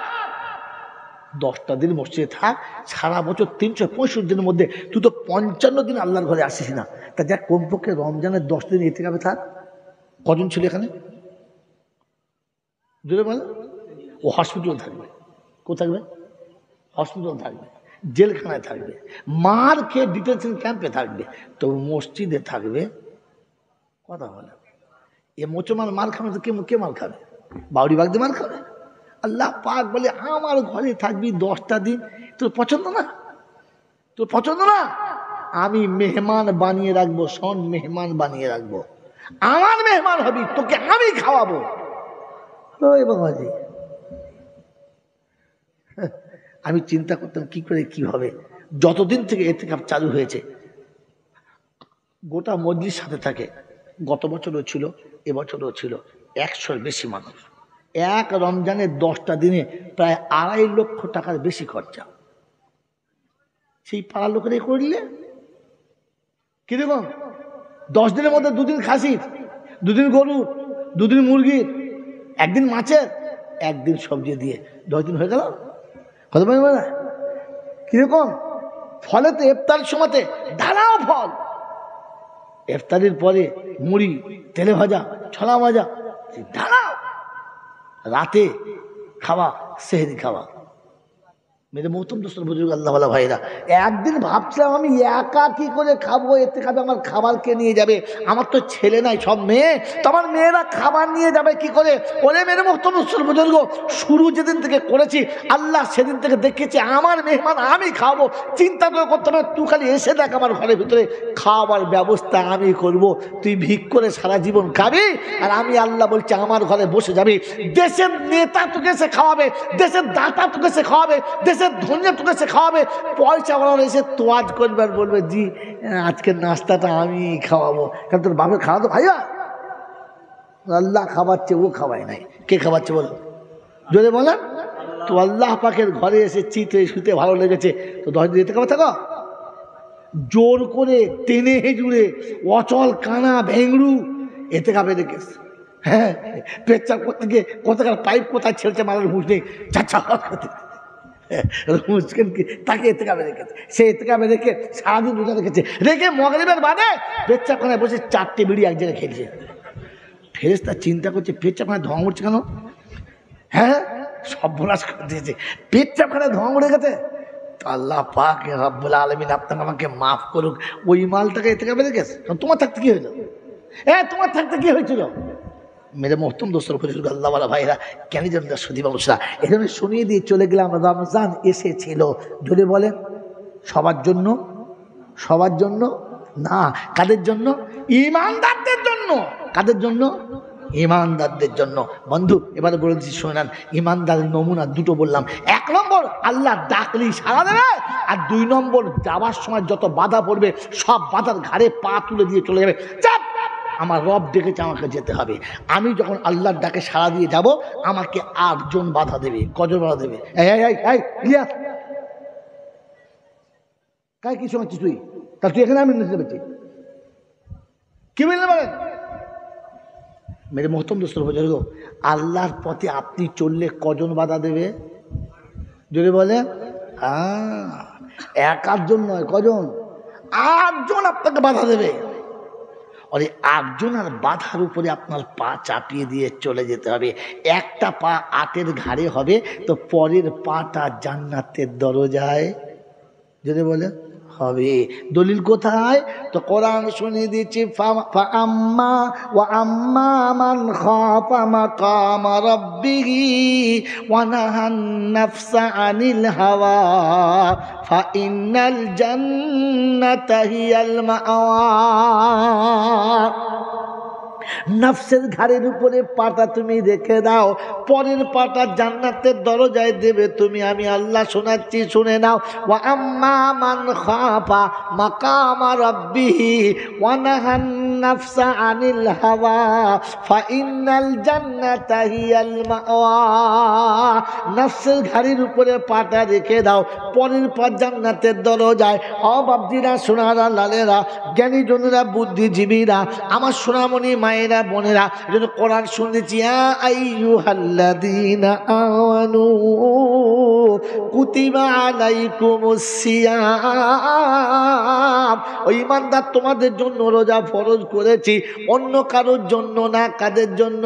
10টা দিন মসজিদে থাক, সারা বছর 365 দিনের মধ্যে তুই তো 55 দিন আল্লাহর ঘরে আসিস না। তা যাক কমপক্ষে রমজানের 10 দিন ইতিকাফে থাক। কজন ছিল এখানে জোরে বলে? ও হসপিটাল থাকবে, কোথায় থাকবে? হসপিটাল থাকবে, জেলখানায় থাকবে, মার খেয়ে ডিটেনশন ক্যাম্পে থাকবে, তো মসজিদে থাকবে। কথা বলে এ মুসলমান মার খাবে তো কে মার খাবে? বাউরি বাগদি মার খাবে? আল্লাহ পাক বলে আমার ঘরে থাকবি 10টা দিন, তোর পছন্দ না? তোর পছন্দ না? আমি মেহমান বানিয়ে রাখবো, শোন মেহমান বানিয়ে রাখবো, আমার মেহমান হবি, তোকে আমি খাওয়াবো। ওই বাবাজি, আমি চিন্তা করতাম কি করে কি হবে। যতদিন থেকে ইতিকাফ চালু হয়েছে গোটা মজলিস সাথে থাকে, গত বছরও ছিল, এবছরও ছিল, 100-র বেশি মানুষ। এক রমজানের 10টা দিনে প্রায় 2.5 লক্ষ টাকার বেশি খরচা। সেই পাড়ার লোকেরাই করলে কিরকম? 10 দিনের মধ্যে 2 দিন খাসির, 2 দিন গরুর, 2 দিন মুরগির, 1 দিন মাছের, 1 দিন সবজি দিয়ে 10 দিন হয়ে গেল। কত পারবে না কিরকম? ফলে তো ইফতার সময়তে ঢালাও ফল, ইফতারির পরে মুড়ি, তেলে ভাজা, ছোলা ভাজা, ঢালাও, রাতে খাওয়া, সেহরি খাওয়া। মেরে মৌতম দোস্তর বুজুর্গ আল্লাহওয়ালা ভাইরা, একদিন ভাবছিলাম আমি একা কি করে খাবো, এতে খাবে আমার খাবার কে নিয়ে যাবে? আমার তো ছেলে নাই, সব মেয়ে, তো আমার মেয়েরা খাবার নিয়ে যাবে কি করে? ওরে মেরে মৌতম দোস্তর বুজুর্গ, শুরু যেদিন থেকে করেছি আল্লাহ সেদিন থেকে দেখেছি আমার মেহমান আমি খাবো, চিন্তা করে করতে হবে। তুই খালি এসে দেখ আমার ঘরের ভিতরে খাওয়ার ব্যবস্থা আমি করব, তুই ভিক করে সারা জীবন খাবি, আর আমি আল্লাহ বলছি আমার ঘরে বসে যাবি। দেশের নেতা তোকে সে খাওয়াবে, দেশের দাতা তোকে সে খাওয়াবে, দেশের ধন্য তোকে সে খাওয়াবে, পয়সা বানানো এসে তোয়াজ করবে আর বলবে জি আজকের নাস্তাটা আমি খাওয়াবো। কারণ তোর বাপের খাওয়া তো ভাইয়া, আল্লাহ খাওয়াচ্ছে, ও খাওয়ায় নাই। কে খাওয়াচ্ছে বলো জোরে বলেন? তো আল্লাহ পাকের ঘরে এসে চিতে শুতে ভালো লেগেছে, তো 10 দিন যেতে খাবে থাকো। জোর করে টেনে জুড়ে অচল কানা ভেংড়ু এতে কাপে রেখেছে। হ্যাঁ, পেচ্ছাপ করতে গিয়ে কোথাকার পাইপ কোথায় ছেড়েছে মারার হুঁশ নেই, চাচ্ছা তাকে এতে কাপে রেখেছে। সে এতে কাপে রেখে সারাদিন রোজা রেখেছে, রেখে মগরিবের বাদে পেচ্ছাপখানায় বসে 4টে বিড়ি এক জায়গায় খেলছে। ফেরেশতা চিন্তা করছে পেচ্ছাপখানায় ধোঁয়া উঠছে কেন? হ্যাঁ, সব ভোলাস করে দিয়েছে, পেচ্ছাপখানায় ধোঁয়া উঠে গেছে। আল্লাহ পাক রব্বুল আলামিন আপনাকে আমাকে মাফ করুক, ওই মালটাকে এতে কাপে রেখেছে। তোমার থাকতে কি হয়েছিল? তোমার থাকতে কি হয়েছিল? মেরে মহতম দোস্তর হয়েছিল আল্লাহওয়ালা ভাইরা, কেন যেন সুদী মানুষরা এখানে শুনিয়ে দিয়ে চলে গেলাম। রমজান এসেছিল, যদি বলেন সবার জন্য, সবার জন্য না। কাদের জন্য? ঈমানদারদের জন্য। কাদের জন্য? ঈমানদারদের জন্য। বন্ধু এবারে বলে দিচ্ছি শোনান, ঈমানদারের নমুনা দুটো বললাম। 1 নম্বর, আল্লাহ ডাকলেই সাড়া দেবে। আর 2 নম্বর, যাওয়ার সময় যত বাধা পড়বে সব বাধার ঘাড়ে পা তুলে দিয়ে চলে যাবে। চাপ, আমার রব ডেকেছে, আমাকে যেতে হবে। আমি যখন আল্লাহর ডাকে সাড়া দিয়ে যাব, আমাকে 8 জন বাধা দেবে। কজন বাধা দেবে? কাই কি সময় তুই তা তুই এখানে আমি নিতে পেরেছি কি বলতে পারেন? মেরে মহতম দোস্তর বুঝল, আল্লাহর পথে আপনি চললে কজন বাধা দেবে? যদি বলে 1-8 জন নয়, কজন? 8 জন আপনাকে বাধা দেবে। আর এই 8 জনের বাধার উপরে আপনার পা চাপিয়ে দিয়ে চলে যেতে হবে। একটা পা 8-এর ঘাড়ে হবে, তো পরের পাটা জান্নাতের দরজায় যদি বলে হবে। দলিল কোথায়? তো কোরআন শুনিয়ে দিচ্ছি, ফাআম্মা ওয়া আম্মা মান খাফা মাকামা রাব্বিহি ওয়া নাহান নাফসা আনিল হাওয়া ফাইন্নাল জান্নাতা হিয়াল মাওয়া। নফসের ঘাড়ের উপরে পাটা তুমি রেখে দাও, পরের পাটা জান্নাতের দরজায় দেবে তুমি। আমি আল্লাহ শোনাচ্ছি, শুনে নাও। ওয়া আম্মা মান খাফা মাকামা রাব্বিহি ওয়া নাহান নাফসা আনিল হাওয়া ফাইন্নাল জান্নাতা হিয়াল মাওয়া। নফসের ঘাড়ের উপরে পাটা রেখে দাও, পরের পা জান্নাতের দরজায়। ও বাপজিরা, সোনারা, লালেরা, জ্ঞানী জনেরা, বুদ্ধিজীবীরা, আমার সোনামণি মায়েরা, বোনেরা, যেন কোরআন শুনতেছি। আইয়ুহাল্লাযীনা আমানু কুতিবা আলাইকুমুস সিয়াম। ও ঈমানদার, তোমাদের জন্য রোজা ফরজ করেছি, অন্য কারোর জন্য না। কাদের জন্য?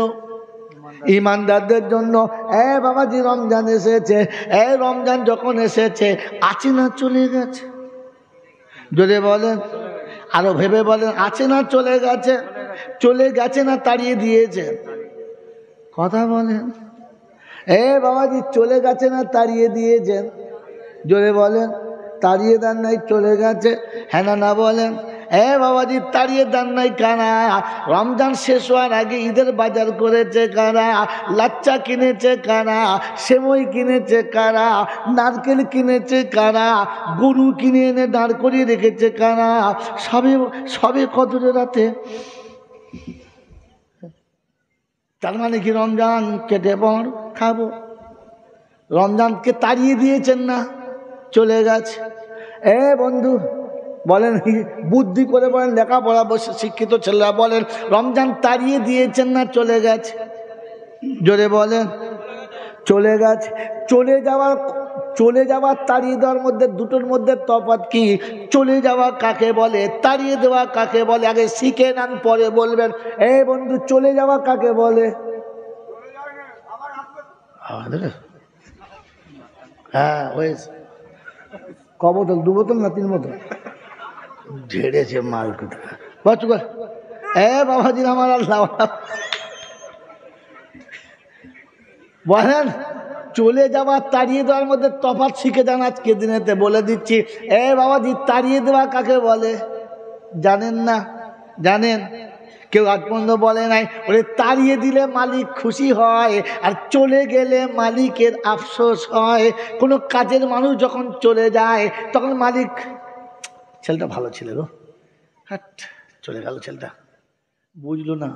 ঈমানদারদের জন্য। বাবাজি, রমজান এসেছে। রমজান যখন এসেছে, আছে না চলে গেছে? যদি বলেন, আরো ভেবে বলেন, আছে না চলে গেছে? চলে গেছে না তাড়িয়ে দিয়েছে? কথা বলেন। বাবাজি, চলে গেছে না তাড়িয়ে দিয়েছেন? জোরে বলেন। তাড়িয়ে দেন নাই, চলে গেছে। হ্যাঁ না না বলেন। বাবাজি, তাড়িয়ে দেন নাই কারা? রমজান শেষ হওয়ার আগে ঈদের বাজার করেছে কারা? লাচ্চা কিনেছে কারা? সেমই কিনেছে কারা? নারকেল কিনেছে কারা? গরু কিনে এনে দাঁড় করিয়ে রেখেছে কারা? সবে কদরের রাতে। তার মানে কি রমজান কেটে পর খাবো? রমজানকে তাড়িয়ে দিয়েছেন না, চলে গেছে। বন্ধু বলেন, বুদ্ধি করে বলেন, লেখাপড়া বসে শিক্ষিত ছেলেরা বলেন, রমজান তাড়িয়ে দিয়েছেন না চলে গেছে? জোরে বলেন। চলে গেছে। চলে যাওয়া তাড়িয়ে দেওয়ার মধ্যে, দুটোর মধ্যে তফাৎ কি? চলে যাওয়া কাকে বলে, তাড়িয়ে দেওয়া কাকে বলে? আগে শিখে নেন, পরে বলবেন। বন্ধু, চলে যাওয়া কাকে বলে? হ্যাঁ, হয়েছে। ক বোতল? 2 বোতল না 3 বোতল? ঝেড়েছে মাল কোথায়। বাবাজি আমার আল্লাহ বলেন, চলে যাওয়া তাড়িয়ে দেওয়ার মধ্যে তফাৎ শিখে যান। আজকে দিনেতে বলে দিচ্ছি। বাবাজি, তাড়িয়ে দেওয়া কাকে বলে জানেন না? জানেন? কেউ আজ পর্যন্ত বলে নাই। ওরে তাড়িয়ে দিলে মালিক খুশি হয়, আর চলে গেলে মালিকের আফসোস হয়। কোনো কাজের মানুষ যখন চলে যায়, তখন মালিক, ছেলেটা ভালো ছিল গো, হাট চলে গেল ছেলেটা, বুঝলো না,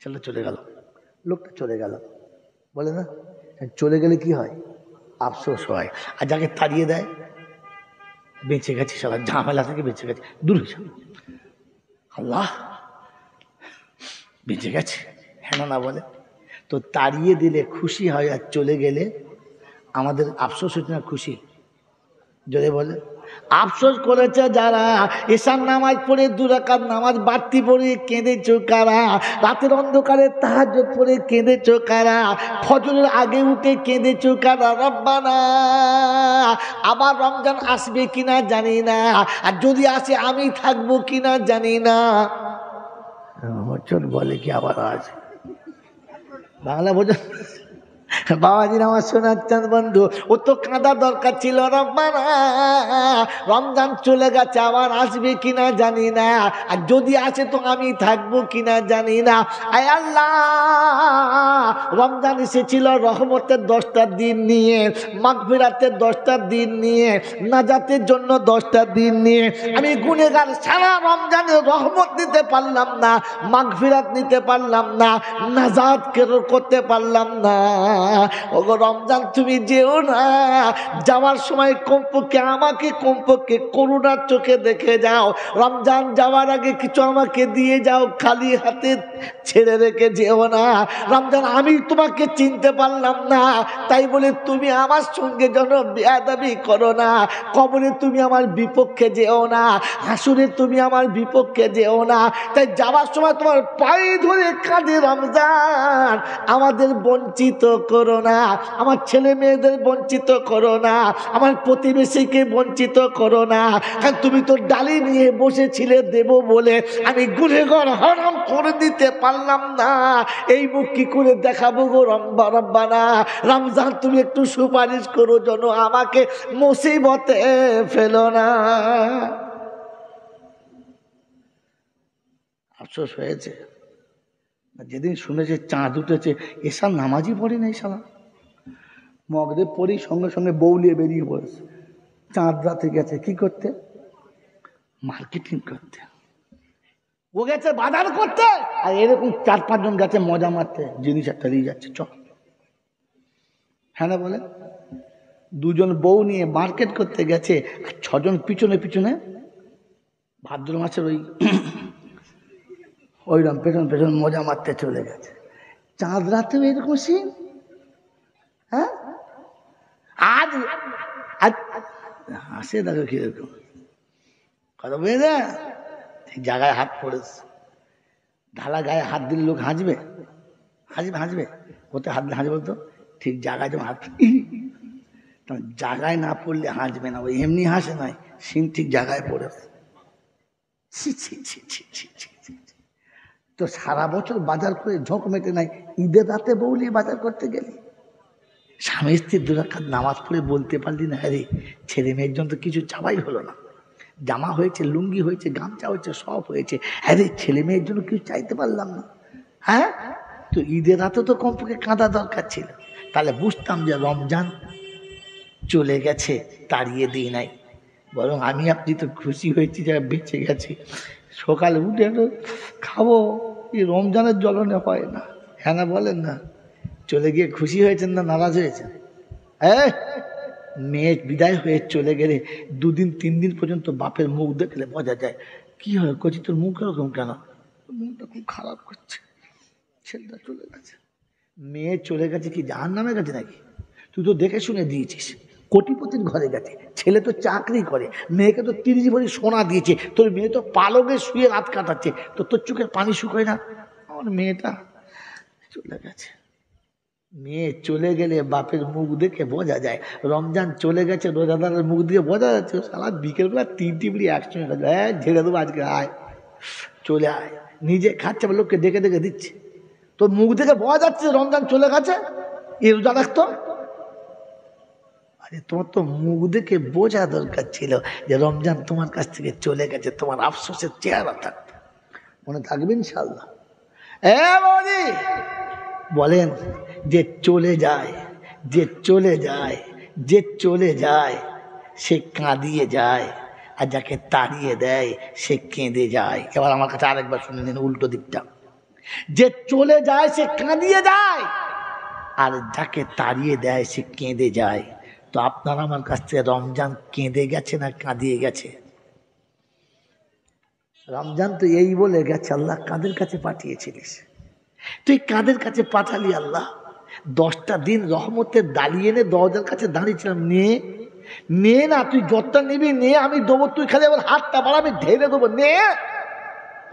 ছেলেটা চলে গেল, লোকটা চলে গেল, বলে না? চলে গেলে কি হয়? আফসোস হয়। আর যাকে তাড়িয়ে দেয়, বেঁচে গেছে, সারা ঝামেলা থেকে বেঁচে গেছে, দূর হয়ে যাবে। আল্লাহ বেঁচে গেছে, হ্যাঁ না বলে তো তাড়িয়ে দিলে খুশি হয়, আর চলে গেলে আমাদের আফসোস হচ্ছে না খুশি? যদি বলে আফসোস করেছে যারা, এশার নামাজ পড়ে 2 রাকাত নামাজ বাড়তি পড়ে কেঁদেছো কারা, রাতের অন্ধকারে তাহাজ্জুদ পড়ে কেঁদেছো কারা, ফজরের আগে উঠে কেঁদেছো কারা? রব্বানা আবার রমজান আসবে কিনা জানি না, আর যদি আসে আমি থাকবো কিনা জানি না। বছর বলে কি আবার আজ বাংলা বোঝা? বাবাজির আমার সোনার চাঁদ বন্ধু, ও তো কাঁদা দরকার ছিল। রব্বানা রমজান চলে গেছে, আবার আসবে কিনা জানি না, আর যদি আসে তো আমি থাকবো কিনা জানি না। আয় আল্লাহ, রমজান এসেছিল রহমতের 10টা দিন নিয়ে, মাগফিরাতের 10টা দিন নিয়ে, নাজাতের জন্য 10টা দিন নিয়ে। আমি গুনেগার, সারা রমজানে রহমত নিতে পারলাম না, মাগফিরাত নিতে পারলাম না, নাজাত করতে পারলাম না। ওগো রমজান তুমি যেও না, যাওয়ার সময় কমপক্ষে আমাকে কমপক্ষে করুণার চোখে দেখে যাও। রমজান যাওয়ার আগে কিছু আমাকে দিয়ে যাও, খালি হাতে ছেড়ে রেখে যেও না। রমজান আমি তোমাকে চিনতে পারলাম না, তাই বলে তুমি আমার সঙ্গে যেন বেয়াদবি করো না। কবরে তুমি আমার বিপক্ষে যেও না, হাসুরে তুমি আমার বিপক্ষে যেও না। তাই যাওয়ার সময় তোমার পায়ে ধরে কাঁদে রমজান, আমাদের বঞ্চিত করো না, আমার ছেলে মেয়েদের বঞ্চিত করো না, আমার প্রতিবেশীকে বঞ্চিত করো না। কারণ তুমি তো ডালি নিয়ে বসেছিলে দেব বলে, আমি গুনেহগার হারাম করে দিতে পারলাম না। এই মুখ কি করে দেখাবো গো রব্বানা? রমজান তুমি একটু সুপারিশ করো যেন আমাকে মুসিবতে ফেলো না। আফসোস হয়েছে যেদিন শুনেছে চাঁদ উঠেছে, এসব নামাজই পড়ি নাই শালা, মগরে পড়ি সঙ্গে সঙ্গে বউলিয়ে বেরিয়ে পড়েছে। চাঁদ রাতে গেছে কি করতে? মার্কেটিং করতে। ও গেছে বাজার করতে, আর এরকম 4-5 জন গেছে মজা মারতে, জিনিস একটা নিয়ে যাচ্ছে চল। হ্যাঁ না বলে? 2 জন বউ নিয়ে মার্কেট করতে গেছে, আর 6 জন পিছনে পিছনে ভাদ্র মাসের ওইরকম পেছন পেছন মজা মারতে চলে গেছে। চাঁদ রাতেও এরকম সিন? হ্যাঁ, আজ আজ হাসে দেখো কিরকম কথা বুঝে, ঠিক জায়গায় হাত পড়েছে। ঢালা গায়ে হাত দিলে লোক হাসবে, হাসবে হাসবে, ওতে হাত দিলে হাসবে তো, ঠিক জায়গায় যেমন হাত, জায়গায় না পড়লে হাসবে না, ওই এমনি হাসে নয়, সিন ঠিক জায়গায় পড়েছে। তো সারা বছর বাজার করে ঝোঁক মেটে নাই, ঈদের রাতে বউলিয়ে বাজার করতে গেলি, স্বামী স্ত্রী 2 রাকাত নামাজ পড়ে বলতে পারলি না, আরে ছেলে মেয়ের জন্য তো কিছু চাওয়াই হলো না, জামা হয়েছে, লুঙ্গি হয়েছে, গামছা হয়েছে, সব হয়েছে, আরে ছেলে মেয়ের জন্য কিছু চাইতে পারলাম না। হ্যাঁ, তো ঈদের রাতে তো কমপক্ষে কাঁদা দরকার ছিল, তাহলে বুঝতাম যে রমজান চলে গেছে, তাড়িয়ে দিই নাই, বরং আমি আপনি তো খুশি হয়েছি যে বেঁচে গেছি। সকালে উঠে তো খাবো, এই রমজানের জ্বলনে হয় না। হ্যাঁ না বলেন না? চলে গিয়ে খুশি হয়েছেন না নারাজ হয়েছেন? হ্যাঁ, মেয়ে বিদায় হয়ে চলে গেলে 2 দিন 3 দিন পর্যন্ত বাপের মুখ দেখলে বোঝা যায়। কি হয় কচি, তোর মুখ এরকম কেন? মুখটা খুব খারাপ করছে, ছেলেটা চলে গেছে। মেয়ে চলে গেছে কি জাহান্নামে গেছে নাকি? তুই তো দেখে শুনে দিয়েছিস, কোটিপতির ঘরে গেছে, ছেলে তো চাকরি করে, মেয়েকে তো 30 ভরি সোনা দিয়েছে, তোর মেয়ে তো পালকে শুয়ে রাত কাটাচ্ছে, তো তোর চোখের পানি শুকায় না? আমার মেয়েটা চলে গেছে। মেয়ে চলে গেলে বাপের মুখ দেখে বোঝা যায়। রমজান চলে গেছে, রোজাদারের মুখ দিয়ে বোঝা যাচ্ছে সারা বিকেলবেলা 3টি বিড়ি একসঙ্গে খাচ্ছে, হ্যাঁ ঝেড়ে দেবো আজকে, আয় চলে আয়, নিজে খাচ্ছে লোককে ডেকে ডেকে দিচ্ছে। তোর মুখ দেখে বোঝা যাচ্ছে রমজান চলে গেছে, এ রোজা রাখতো। আরে তোমার তো মুখ দেখে বোঝা দরকার ছিল যে রমজান তোমার কাছ থেকে চলে গেছে, তোমার আফসোসের চেহারা থাকতো। মনে থাকবে ইনশাআল্লাহ? বৌদি বলেন, যে চলে যায়, যে চলে যায়, যে চলে যায় সে কাঁদিয়ে যায়, আর যাকে তাড়িয়ে দেয় সে কেঁদে যায়। এবার আমার কাছে আরেকবার শুনে নিন উল্টো দিকটা। যে চলে যায় সে কাঁদিয়ে যায়, আর যাকে তাড়িয়ে দেয় সে কেঁদে যায়। তো আপনারা আমার কাছ থেকে রমজান কেঁদে গেছে না কাঁদিয়ে গেছে? রমজান তো এই বলে গেছে, আল্লাহ কাদের কাছে পাঠিয়েছিলিস? তুই কাদের কাছে পাঠালি আল্লাহ? 10টা দিন রহমতের দাঁড়িয়ে এনে দরজার কাছে দাঁড়িয়েছিলাম, নে না, তুই যতটা নিবি নে, আমি দেবো, তুই খালি আবার হাতটা বাড়াবি, ঢেলে দেবো, নে।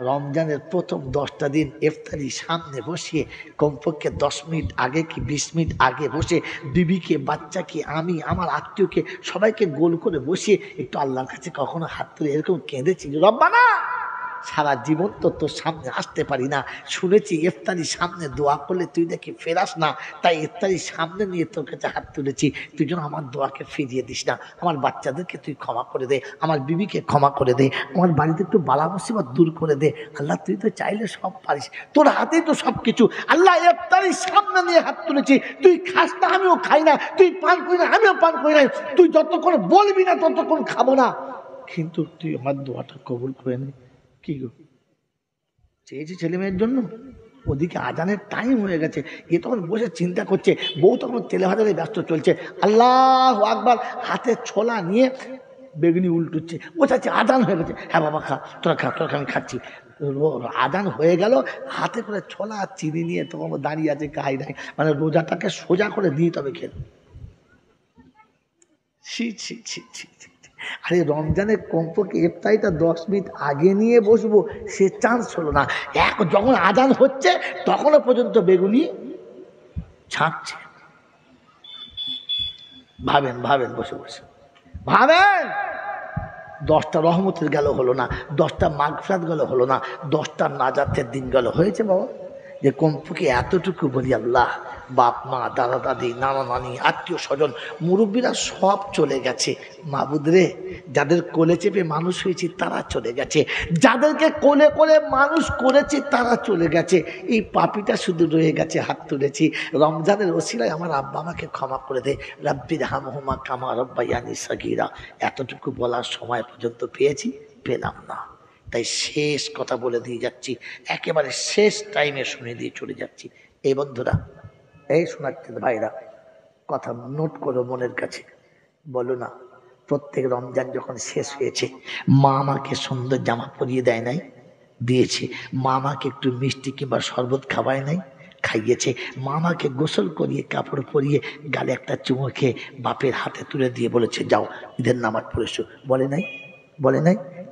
রমজানের প্রথম 10টা দিন ইফতারি সামনে বসিয়ে কমপক্ষে 10 মিনিট আগে কি 20 মিনিট আগে বসে বিবিকে, বাচ্চাকে, আমি, আমার আত্মীয়কে সবাইকে গোল করে বসিয়ে একটু আল্লাহর কাছে কখনো হাত তুলে এরকম কেঁদেছি, রব্বানা সারা জীবন তো তোর সামনে আসতে পারি না, শুনেছি ইফতারির সামনে দোয়া করলে তুই দেখি ফেরাস না, তাই ইফতারির সামনে নিয়ে তোর কাছে হাত তুলেছি, তুই যেন আমার দোয়াকে ফিরিয়ে দিস না, আমার বাচ্চাদেরকে তুই ক্ষমা করে দে, আমার বিবিকে ক্ষমা করে দে, আমার বাড়িতে একটু বালা মুসিবত দূর করে দে। আল্লাহ তুই তো চাইলে সব পারিস, তোর হাতেই তো সব কিছু। আল্লাহ ইফতারির সামনে নিয়ে হাত তুলেছি, তুই খাস না আমিও খাই না, তুই পান করি না আমিও পান করি না, তুই যতক্ষণ বলবি না ততক্ষণ খাবো না, কিন্তু তুই আমার দোয়াটা কবুল করে নে। কি গো চেয়েছি ছেলে মেয়ের জন্য, ওদিকে আজানের টাইম হয়ে গেছে, এ তখন বসে চিন্তা করছে, বউ তখন তেলে ভাজারে ব্যস্ত চলছে, আল্লাহু আকবার, হাতে ছোলা নিয়ে বেগুনি উল্টুচ্ছে, ও চাচ্ছে আজান হয়ে গেছে, হ্যাঁ বাবা খা, তোরা খা, আমি খাচ্ছি। আজান হয়ে গেল, হাতে করে ছোলা আর চিনি নিয়ে তখন দাঁড়িয়ে আছে, খাই নাই, মানে রোজাটাকে সোজা করে দিয়ে তবে খেল। ছি ছি ছি ছি ছি। আরে রমজানের কমপক্ষে ইফতারিটা 10 মিনিট আগে নিয়ে বসবো, সে চান্স হলো না। যখন আজান হচ্ছে তখনও পর্যন্ত বেগুনি ছাঁকছে। ভাবেন বসে বসে ভাবেন, 10টা রহমতের গেল হলো না, 10টা মাগফিরাত গেল হলো না, 10টা নাজাতের দিন গেল, হয়েছে বাবা? যে কমপক্ষে এতটুকু বলি, আল্লাহ বাপ মা, দাদা দাদি, নানা নানি, আত্মীয় স্বজন, মুরব্বীরা সব চলে গেছে, মাবুদ রে, যাদের কোলে চেপে মানুষ হয়েছি তারা চলে গেছে, যাদেরকে কোলে কোলে মানুষ করেছি তারা চলে গেছে, এই পাপীটা শুধু রয়ে গেছে, হাত তুলেছি। রমজানের ওসিলায় আমার আব্বা আমাকে ক্ষমা করে দে, রাব্বির হামহুমা কামা রাব্বায়ানি সাগীরা। এতটুকু বলার সময় পর্যন্ত পেলাম না, তাই শেষ কথা বলে দিয়ে যাচ্ছি, একেবারে শেষ টাইমে শুনে দিয়ে চলে যাচ্ছি। এই বন্ধুরা, এই শোনাচ্ছেন ভাইরা, কথা নোট করো মনের কাছে, বলো না, প্রত্যেক রমজান যখন শেষ হয়েছে মা আমাকে সুন্দর জামা পরিয়ে দেয় নাই? দিয়েছে। মা আমাকে একটু মিষ্টি কিংবা শরবত খাওয়ায় নাই? খাইয়েছে। মা আমাকে গোসল করিয়ে কাপড় পরিয়ে গালে একটা চুমো খেয়ে বাপের হাতে তুলে দিয়ে বলেছে যাও ঈদের নামাজ পড়েছো, বলে নাই?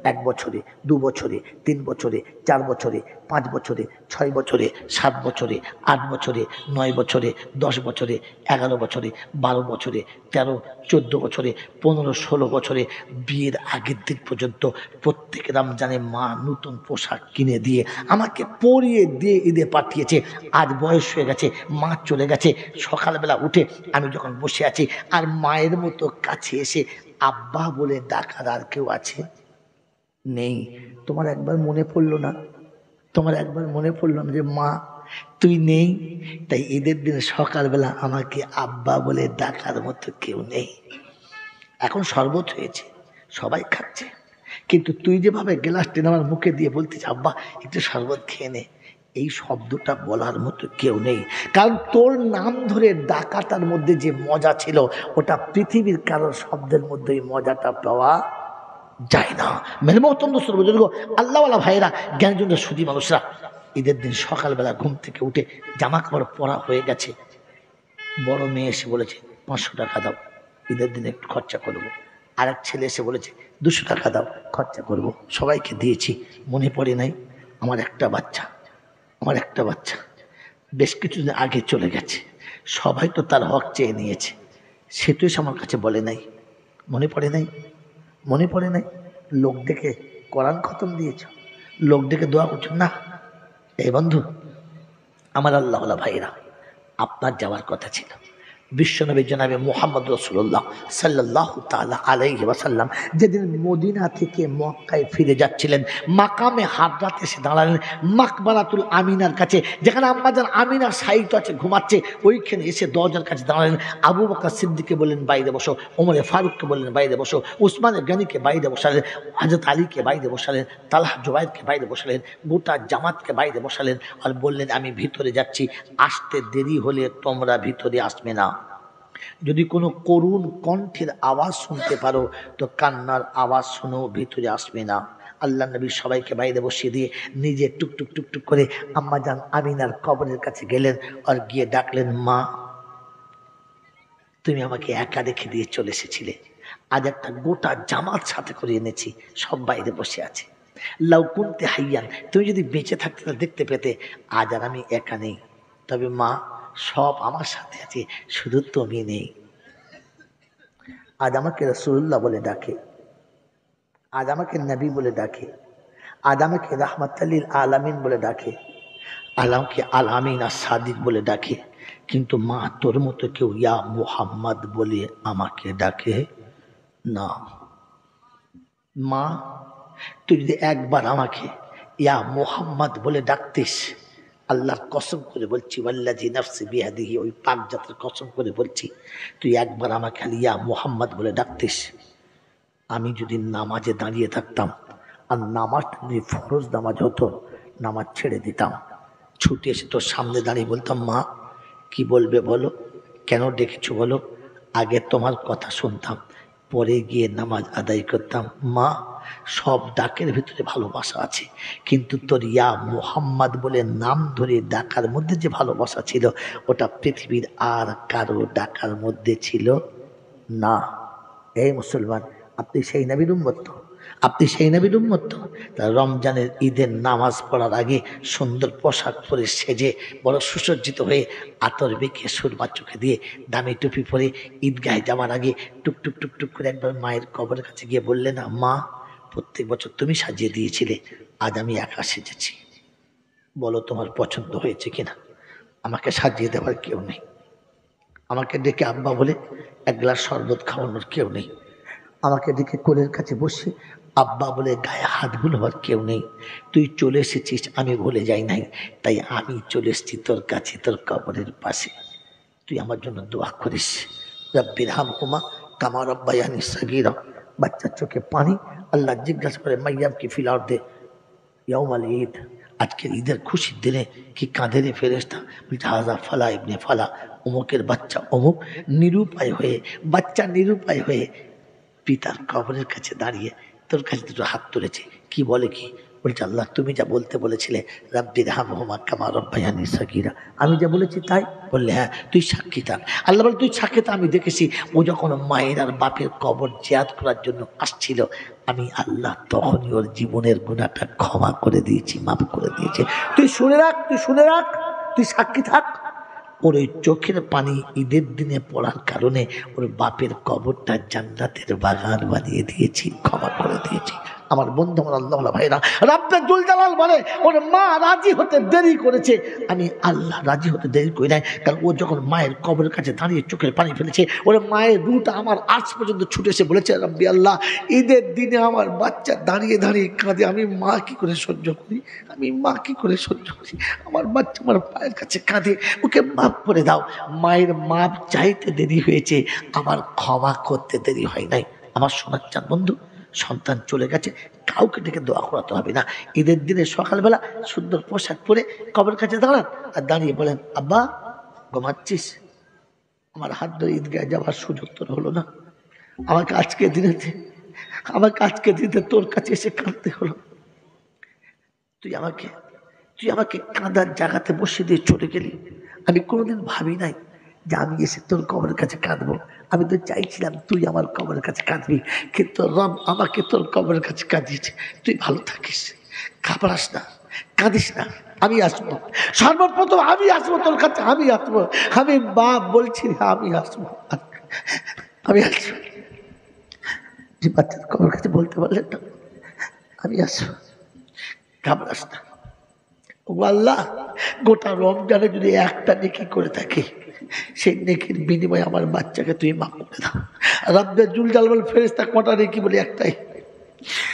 1 বছরে, 2 বছরে, 3 বছরে, 4 বছরে, 5 বছরে, 6 বছরে, 7 বছরে, 8 বছরে, 9 বছরে, 10 বছরে, 11 বছরে, 12 বছরে, 13, 14 বছরে, 15, 16 বছরে, বিয়ের আগের দিন পর্যন্ত প্রত্যেক রমজানে মা নতুন পোশাক কিনে দিয়ে আমাকে পরিয়ে দিয়ে ঈদে পাঠিয়েছে। আজ বয়স হয়ে গেছে, মা চলে গেছে, সকালবেলা উঠে আমি যখন বসে আছি আর মায়ের মতো কাছে এসে আব্বা বলে ডাকার আর কেউ আছে? নেই। তোমার একবার মনে পড়লো না? যে মা তুই নেই, তাই ঈদের দিন সকালবেলা আমাকে আব্বা বলে ডাকার মতো কেউ নেই। এখন শরবত হয়েছে, সবাই খাচ্ছে, কিন্তু তুই যেভাবে গ্লাস টেনে আমার মুখে দিয়ে বলতিস আব্বা একটু শরবত খেয়ে নে, এই শব্দটা বলার মতো কেউ নেই। কারণ তোর নাম ধরে ডাকাটার মধ্যে যে মজা ছিল, ওটা পৃথিবীর কারোর শব্দের মধ্যে এই মজাটা পাওয়া যায় না। মেরে মহতম দোস্তর বুজুর্গ, আল্লাহওয়ালা ভাইয়েরা, জ্ঞানজন্য সুধী মানুষরা, ঈদের দিন সকালবেলা ঘুম থেকে উঠে জামা কাপড় পরা হয়ে গেছে, বড় মেয়ে এসে বলেছে 500 টাকা দাও, ঈদের দিনে একটু খরচা করবো। আর এক ছেলে এসে বলেছে 200 টাকা দাও, খরচা করবো। সবাইকে দিয়েছি, মনে পড়ে নাই আমার একটা বাচ্চা বেশ কিছুদিন আগে চলে গেছে, সবাই তো তার হক চেয়ে নিয়েছে, সে তো এসে আমার কাছে বলে নাই, মনে পড়ে নাই। লোক ডেকে কোরআন খতম দিয়েছ, লোক ডেকে দোয়া করছো না। এই বন্ধু আমার, আল্লাহওয়ালা ভাইরা, আপনার যাওয়ার কথা ছিল। বিশ্বনবী জনাবে মুহাম্মদ রাসূলুল্লাহ সাল্লাল্লাহু তাআলা আলাইহি ওয়াসাল্লাম যেদিন মদিনা থেকে মক্কায় ফিরে যাচ্ছিলেন, মাকামে হাজরাত এসে দাঁড়ালেন মাকবারাতুল আমিনার কাছে, যেখানে আম্মাজান আমিনা শায়িত আছে, ঘুমাচ্ছে, ওইখানে এসে দরজার কাছে দাঁড়ালেন। আবু বকর সিদ্দিককে বললেন বাইরে বসো, ওমরে ফারুককে বললেন বাইরে বসো, উসমানে গনিকে বাইরে বসালেন, হযরত আলীকে বাইরে বসালেন, তালহা জুবাইরকে বাইরে বসালেন, গোটা জামাতকে বাইরে বসালেন, আর বললেন আমি ভিতরে যাচ্ছি, আসতে দেরি হলে তোমরা ভিতরে আসবে না। যদি কোনো করুণ কণ্ঠের আওয়াজ শুনতে পারো তো কান্নার আওয়াজ শুনেও ভিতরে আসবে না। আল্লাহ নবী সবাইকে বাইরে বসিয়ে দিয়ে নিজে টুকটুক টুকটুক করে আম্মাজান আমিনার কবরের কাছে গেলেন আর গিয়ে ডাকলেন, মা তুমি আমাকে একা রেখে দিয়ে চলে এসেছিলে, আজ একটা গোটা জামাত সাথে করে এনেছি, সব বাইরে বসে আছে। লাউ কুনতে হাইয়ান, তুমি যদি বেঁচে থাকতে দেখতে পেতে, আজ আর আমি একা নেই, তবে মা সব আমার সাথে আছে, শুধু তুমি নেই। আজ আমাকে রাসূলুল্লাহ বলে ডাকে, আজ আমাকে নবী বলে ডাকে, আজ আমাকে রাহমাতুল লিল আলামিন বলে ডাকে, আলামকে আল আমিন আর সাদিক বলে ডাকে, কিন্তু মা তোর মতো কেউ ইয়া মুহাম্মদ বলে আমাকে ডাকে না। মা তুই যদি একবার আমাকে ইয়া মুহাম্মদ বলে ডাকতিস, আল্লাহর কসম করে বলছি, ওয়াল্লাযী নাফসি বিয়াদিহি, ওই পাক জাতের কসম করে বলছি, তুই একবার আমাকে খালি ইয়া মুহাম্মদ বলে ডাকতিস, আমি যদি নামাজে দাঁড়িয়ে থাকতাম আর নামাজটা যদি ফরজ নামাজ হতো, নামাজ ছেড়ে দিতাম, ছুটে এসে তোর সামনে দাঁড়িয়ে বলতাম, মা কি বলবে বলো, কেন ডেকেছো বলো, আগে তোমার কথা শুনতাম, পরে গিয়ে নামাজ আদায় করতাম। মা সব ডাকের ভিতরে ভালোবাসা আছে, কিন্তু তোর ইয়া মুহাম্মদ বলে নাম ধরে ডাকার মধ্যে যে ভালোবাসা ছিল, ওটা পৃথিবীর আর কারো ডাকার মধ্যে ছিল না। এই মুসলমান, আপনি সেই নবীর উম্মত তো? আপনি সেই নবীর উম্মত তো? তার রমজানের ঈদের নামাজ পড়ার আগে সুন্দর পোশাক পরে সেজে বড় সুসজ্জিত হয়ে আতর বেঁকে সুরমা চোখে দিয়ে দামি টুপি পরে ঈদগাহে যাওয়ার আগে টুকটুক টুকটুক করে একবার মায়ের কবরের কাছে গিয়ে বললে না, মা প্রত্যেক বছর তুমি সাজিয়ে দিয়েছিলে, আজ আমি একা সেজেছি, বলো তোমার পছন্দ হয়েছে কিনা, আমাকে সাজিয়ে দেওয়ার কেউ নেই, আমাকে ডেকে আব্বা বলে এক গ্লাস শরবত খাওয়ানোর কেউ নেই, আমাকে ডেকে কোলের কাছে বসে আব্বা বলে গায়ে হাত বুলোবার কেউ নেই, তুই চলে এসেছিস, আমি ভুলে যাই নাই, তাই আমি চলে এসেছি তোর কাছে, তোর কবরের পাশে, তুই আমার জন্য দোয়া করিস, রব্বির হামহুমা কামা রাব্বায়ানি সগীরা। বাচ্চার চোখে পানি। আল্লাহ জিজ্ঞাসা করে, মাইয়াম কি ফিল আরদে ইয়াউমাল ঈদ, আজকের ঈদের খুশির দিনে কি কাঁদে রে ফেরেশতা? বলছে, হাজা ফালা ইবনে ফালা, অমুকের বাচ্চা অমুক নিরুপায় হয়ে, বাচ্চা নিরুপায় হয়ে পিতার কবরের কাছে দাঁড়িয়ে তোর কাছে দুটো হাত তুলেছে, কি বলে, কি বলছে, আল্লাহ তুমি যা বলতে বলেছিলে, রাব্বির হামহুমা কামা রাব্বায়ানি সগীরা, আমি যা বলেছি তাই? বললে হ্যাঁ, তুই সাক্ষী থাক। আল্লাহ বলে, তুই সাক্ষী থাক, আমি দেখেছি ও যখন মায়ের আর বাপের কবর জিয়ারত করার জন্য আসছিল, আমি আল্লাহ তখনই ওর জীবনের গুনাহটা ক্ষমা করে দিয়েছি, মাফ করে দিয়েছি। তুই শুনে রাখ, তুই শুনে রাখ, তুই সাক্ষী থাক। ওর ওই চোখের পানি ঈদের দিনে পড়ার কারণে ওর বাপের কবরটা জান্নাতের বাগান বানিয়ে দিয়েছি, ক্ষমা করে দিয়েছি। আমার বন্ধু, আমার আল্লাহ ভাইরা, রাব্বে জুল জালাল বলে, ওর মা রাজি হতে দেরি করেছে, আমি আল্লাহ রাজি হতে দেরি করি নাই, কারণ ও যখন মায়ের কবরের কাছে দাঁড়িয়ে চোখের পানি ফেলেছে, ওর মায়ের রুটা আমার আজ পর্যন্ত ছুটে এসে বলেছে, রাব্বি আল্লাহ, ঈদের দিনে আমার বাচ্চা দাঁড়িয়ে দাঁড়িয়ে কাঁদে, আমি মা কি করে সহ্য করি, আমি মা কি করে সহ্য করি, আমার বাচ্চা আমার পায়ের কাছে কাঁদে, ওকে মাফ করে দাও। মায়ের মাপ চাইতে দেরি হয়েছে, আমার ক্ষমা করতে দেরি হয় নাই। আমার শোনার চান বন্ধু, সন্তান চলে গেছে, কাউকে ডেকে দোয়া করাতে হবে না। ঈদের দিনে সকালবেলা সুন্দর পোশাক পরে কবরের কাছে দাঁড়ান আর দাঁড়িয়ে বলেন, আব্বা ঘুমাচ্ছিস? আমার হাত ধরে ঈদগাহে যাওয়ার সুযোগ তোর হলো না, আমাকে আজকে দিনে তোর কাছে এসে কাঁদতে হলো, তুই আমাকে কাঁদার জায়গাতে বসে দিয়ে চলে গেলি। আমি কোনোদিন ভাবি নাই যে আমি এসে তোর কবরের কাছে কাঁদবো, আমি তো চাইছিলাম তুই আমার কবরের কাছে কাঁদবি, কিন্তু রব আমাকে তোর কবরের কাছে কাঁদিয়েছে। তুই ভালো থাকিস, ঘাবড়াস না, কাঁদিস না, আমি আসবো, সর্বপ্রথম আমি আসবো তোর কাছে, আমি আসবো, আমি বাপ বলছি, আমি আসবো, আমি আসবো। যে বাচ্চার কবরের কাছে বলতে পারলেন না, আমি আসবো, ঘাবড়াস না। ও আল্লাহ, গোটা রমজানে যদি একটা নেকি করে থাকি, সেই নেকির বিনিময়ে আমার বাচ্চাকে তুই মাফ করে দাও। রাব্বে জুল জালাল ফেরেশতা কটা নেকি বলে? একটাই।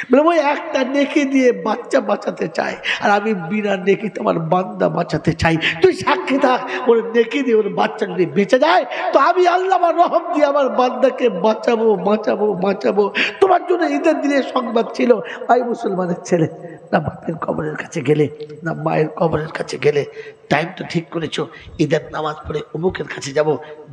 বলে ওই একটা নেকি দিয়ে বাচ্চা বাঁচাতে চাই, আর আমি বিনা নেকিতে আমার বান্দা বাঁচাতে চাই। তুই সাক্ষী থাক, ওর নেকি দিয়ে ওর বাচ্চা যদি বেঁচে যায়, তো আমি আল্লাহ আমার রহম দিয়ে আমার বান্দাকে বাঁচাবো। তোমার জন্য ঈদের দিনে সংবাদ ছিল, ভাই মুসলমানের ছেলে, না বাপের কবরের কাছে গেলে, না মায়ের কবরের কাছে গেলে। টাইম তো ঠিক করেছো, ঈদের নামাজ পড়ে অমুকের কাছে যাব,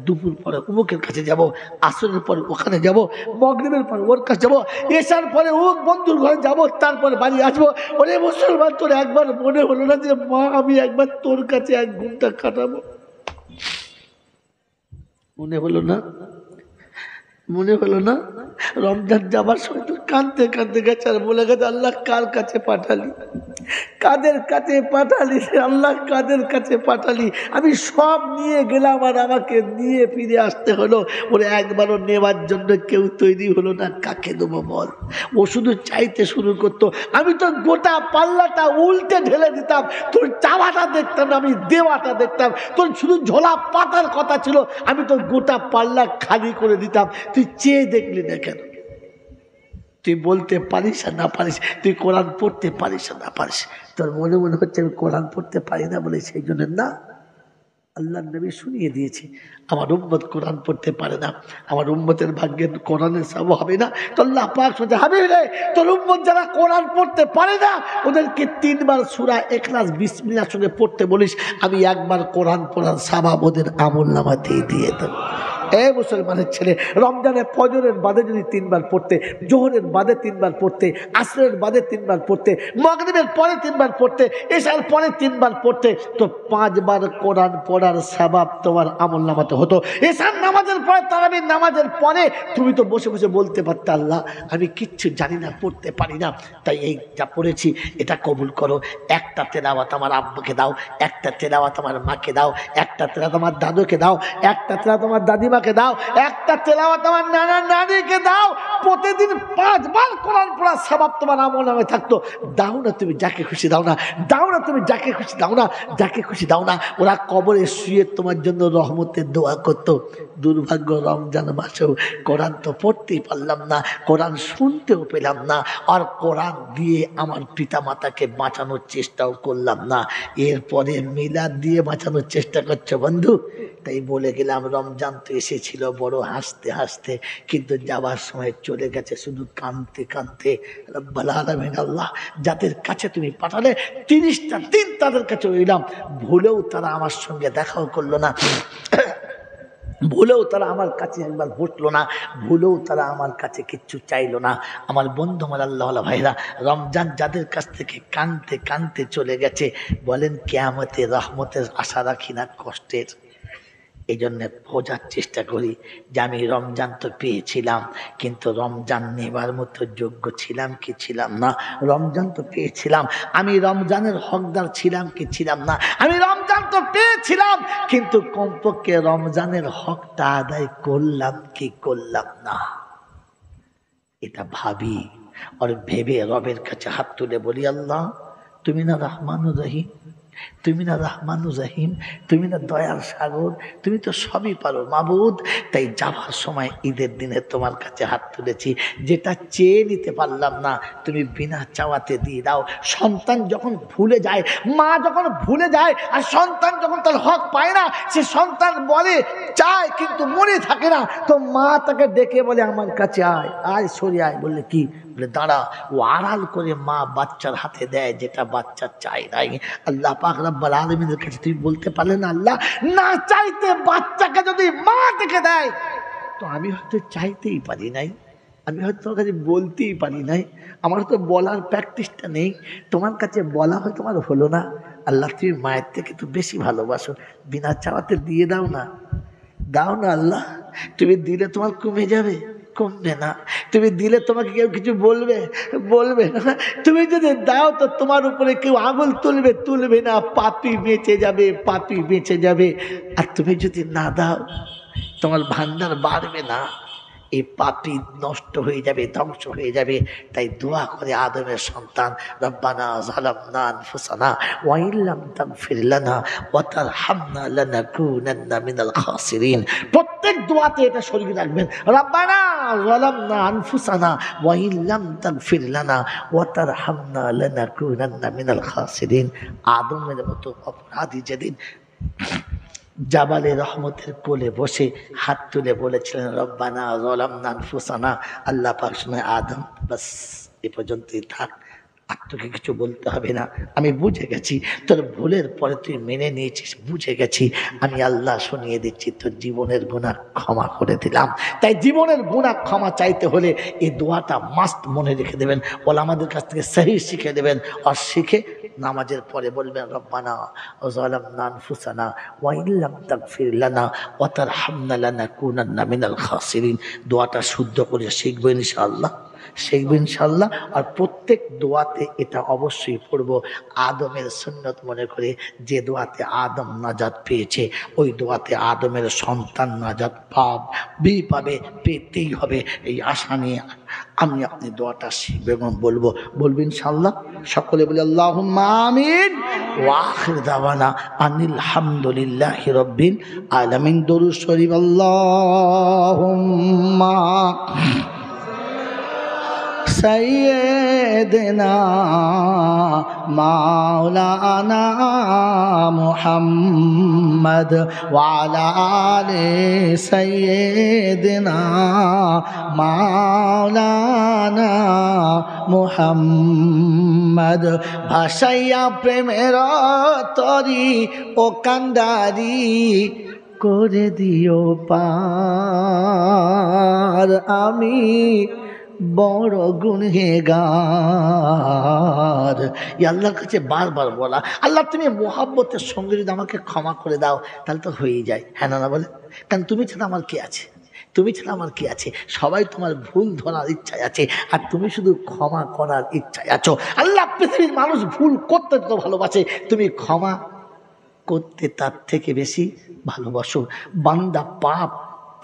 দুপুর পরে অমুকের কাছে যাব, আসরের পরে ওখানে যাব, মাগরিবের পরে ওর কাছে যাব, এশার পরে ও বন্ধুর ঘরে যাব, তারপরে বাড়ি আসবো। ওরে মুসলমান, তোর একবার মনে হলো না যে মা আমি একবার তোর কাছে 1 ঘন্টা কাটাবো? মনে হলো না? মনে হলো না? রমজান যাবার সময় তো কাঁদতে কাঁদতে গেছে আর বলে গেছে আল্লাহ কার কাছে পাঠালি, কাদের কাছে পাঠালি আল্লাহ, কাদের কাছে পাঠালি? আমি সব নিয়ে গেলাম আর আমাকে নিয়ে ফিরে আসতে হলো। ওরে একবারও নেওয়ার জন্য কেউ তৈরি হলো না। কাকে দেবো বল? ও শুধু চাইতে শুরু করতো, আমি তো গোটা পাল্লাটা উল্টে ঢেলে দিতাম। তোর চাওয়াটা দেখতাম না, আমি দেওয়াটা দেখতাম। তোর শুধু ঝোলা পাতার কথা ছিল, আমি তো গোটা পাল্লা খালি করে দিতাম। তুই চেয়ে দেখলি না কেন? তুই বলতে পারিস আর না পারিস, তুই কোরআন পড়তে পারিস আর না পারিস, তোর মনে মনে হচ্ছে আমি কোরআন পড়তে পারি না বলে সেই জন্য না। আল্লাহ নবী শুনিয়ে দিয়েছে আমার উম্মত কোরআন পড়তে পারে না, আমার উম্মতের ভাগ্যে কোরআনের সব হবে না। তো আল্লাহ পাক সোজা হাবিব রে, তোর উম্মত যারা কোরআন পড়তে পারে না ওদেরকে 3 বার সূরা ইখলাস বিসমিল্লাহর সঙ্গে পড়তে বলিস, আমি একবার কোরআন পড়ার সওয়াব ওদের আমলনামাতেই দিয়ে দেব। এ মুসলমানের ছেলে, রমজানের ফজরের বাদে যদি 3 বার পড়তে, জোহরের বাদে 3 বার পড়তে, আসরের বাদে 3 বার পড়তে, মাগরিবের পরে 3 বার পড়তে, এশার পরে 3 বার পড়তে, তো 5 বার কোরআন পড়ার সওয়াব তোমার আমলনামাতে হতো। এশার নামাজের পরে, তারাবির নামাজের পরে তুমি তো বসে বসে বলতে পারতে আল্লাহ আমি কিচ্ছু জানি না, পড়তে পারি না, তাই এই যা পড়েছি এটা কবুল করো। একটা তেলাওয়াত আমার আব্বাকে দাও, একটা তেলাওয়াত আমার মাকে দাও, একটা তেলাওয়াত আমার দাদুকে দাও, একটা তেলাওয়াত আমার দাদিমা দাও, একটা তেলাওয়াত আমার নানা নানিকে দাও। প্রতিদিন 5 বার কোরআন পড়ার সওয়াব তোমার আমলনামায় থাকতো। দাও না তুমি যাকে খুশি দাও না, দাও না তুমি যাকে খুশি দাও না, যাকে খুশি দাও না। ওরা কবরে শুয়ে তোমার জন্য রহমতের দোয়া করতো। দুর্ভাগ্য রমজান মাসেও কোরআন তো পড়তেই পারলাম না, কোরআন শুনতেও পেলাম না, আর কোরআন দিয়ে আমার পিতা মাতাকে বাঁচানোর চেষ্টাও করলাম না। এরপরে মিলাদ দিয়ে বাঁচানোর চেষ্টা করছো বন্ধু। তাই বলে গেলাম রমজান তো এসেছিল বড় হাসতে হাসতে, কিন্তু যাবার সময় চলে গেছে শুধু কাঁদতে কাঁদতে। রব্বুল আলামিন আল্লাহ যাদের কাছে তুমি পাঠালে 30টা দিন তাদের কাছে রইলাম, ভুলেও তারা আমার সঙ্গে দেখাও করলো না, ভুলেও তারা আমার কাছে একবার বসলো না, ভুলেও তারা আমার কাছে কিচ্ছু চাইলো না। আমার বন্ধু আমার আল্লাহওয়ালা ভাইরা, রমজান যাদের কাছ থেকে কাঁদতে কাঁদতে চলে গেছে, বলেন কিয়ামতে রহমতের আশা রাখি না কষ্টের? এই জন্য বোঝার চেষ্টা করি যে আমি রমজান তো পেয়েছিলাম, কিন্তু রমজান নেবার মতো যোগ্য ছিলাম কি ছিলাম না? রমজান তো পেয়েছিলাম, আমি রমজানের হকদার ছিলাম কি ছিলাম না? আমি রমজান তো পেয়েছিলাম, কিন্তু কমপক্ষে রমজানের হকটা আদায় করলাম কি করলাম না? এটা ভাবি, আর ভেবে রবের কাছে হাত তুলে বলি আল্লাহ তুমি না রহমানুর রহিম, তুমি না রহমানুর রহিম, তুমি না দয়ার সাগর, তুমি তো সবই পারো মাবুদ। তাই যাবার সময় ঈদের দিনে তোমার কাছে হাত তুলেছি, যেটা চেয়ে নিতে পারলাম না তুমি বিনা চাওয়াতে দিয়ে দাও। সন্তান যখন ভুলে যায়, মা যখন ভুলে যায়, আর সন্তান যখন তার হক পায় না, সে সন্তান বলে চায় কিন্তু মনে থাকে না, তো মা তাকে ডেকে বলে আমার কাছে আয়, আয় সরে আয়, বললে কি বলে দাঁড়া, ও আড়াল করে মা বাচ্চার হাতে দেয় যেটা বাচ্চা চায় নাই। আল্লাহ পাক রব্বুল আলামিনের কাছে তুমি বলতে পারলে না আল্লাহ না চাইতে বাচ্চাকে যদি মা ডেকে দেয়, তো আমি হয়তো চাইতেই পারি নাই, আমি হয়তো তোমার কাছে বলতেই পারি নাই, আমার তো বলার প্র্যাকটিসটা নেই, তোমার কাছে বলা হয় তোমার হলো না। আল্লাহ তুমি মায়ের থেকে তো বেশি ভালোবাসো, বিনা চাওয়াতে দিয়ে দাও না, দাও না আল্লাহ। তুমি দিলে তোমার কমে যাবে, কমবে না। তুমি দিলে তোমাকে কেউ কিছু বলবে, বলবে না। তুমি যদি দাও তো তোমার উপরে কেউ আঙুল তুলবে, তুলবে না। পাপী বেঁচে যাবে, পাপী বেঁচে যাবে। আর তুমি যদি না দাও তোমার ভান্ডার বাড়বে না, এই পাপী নষ্ট হয়ে যাবে, ধ্বংস হয়ে যাবে। তাই দোয়া করে আদমের সন্তান, রব্বানা যালামনা আনফুসানা ওয়া ইল্লাম তাগফির লানা ওয়া তারহামনা লানাকুনান্না মিনাল খাসিরিন। প্রত্যেক দোয়াতে এটা শরীক রাখবেন, রব্বানা যালামনা আনফুসানা ওয়া ইল্লাম তাগফির লানা ওয়া তারহামনা লানাকুনান্না মিনাল খাসিরিন। আদমের মতো অপরাধী যেদিন জাবালে রহমতের কোলে বসে হাত তুলে বলেছিলেন রব্বানা যালামনা আনফুসানা, আল্লাহ পাক শুনে আদম বাস এ পর্যন্তই থাক, আর তোকে কিছু বলতে হবে না, আমি বুঝে গেছি তোর ভুলের পরে তুই মেনে নিয়েছিস, বুঝে গেছি। আমি আল্লাহ শুনিয়ে দিচ্ছি তোর জীবনের গুনাহ ক্ষমা করে দিলাম। তাই জীবনের গুনাহ ক্ষমা চাইতে হলে এই দোয়াটা মাস্ট মনে রেখে দেবেন, ওলামাদের কাছ থেকে সহি শিখে দেবেন। আর শিখে নামাজের পরে বলবেন রব্বানা যালামনা আনফুসানা ওয়া ইল্লাম তাগফির লানা ওয়া তারহামনা লানাকুনান্না মিনাল খাসিরিন। দোয়াটা শুদ্ধ করে শিখবেন ইনশাআল্লাহ, শিখবেন ইনশাআল্লাহ। আর প্রত্যেক দোয়াতে এটা অবশ্যই পড়ব আদমের সুন্নত মনে করে, যে দোয়াতে আদম নাজাত পেয়েছে ওই দোয়াতে আদমের সন্তান নাজাত পাবে, পেতেই হবে। এই আশা নিয়ে আমি আপনি দোয়াটা শিখবে এবং বলবো ইনশাআল্লাহ। সকলে বলি আল্লাহুম্মা আমিন ওয়া আখির দাওয়ানা আনিল হামদুলিল্লাহি রাব্বিল আলামিন। দরুদ শরীফ। আল্লাহুম্মা سيدنا مولانا محمد وعلى آل سيدنا مولانا محمد ভাসাইয়া প্রেমের তরি ও কান্ডারি করে দিও পার, আমি বড় গুনহেগার। আল্লাহর কাছে বারবার বলা, আল্লাহ তুমি মোহাব্বতের সঙ্গে যদি আমাকে ক্ষমা করে দাও তাহলে তো হয়েই যায়। হ্যাঁ না বলে, কারণ তুমি ছাড়া আমার কি আছে, তুমি ছাড়া আমার কি আছে? সবাই তোমার ভুল ধরার ইচ্ছায় আছে আর তুমি শুধু ক্ষমা করার ইচ্ছায় আছো। আল্লাহ পৃথিবীর মানুষ ভুল করতে তো ভালোবাসে, তুমি ক্ষমা করতে তার থেকে বেশি ভালোবাসো। বান্দা পাপ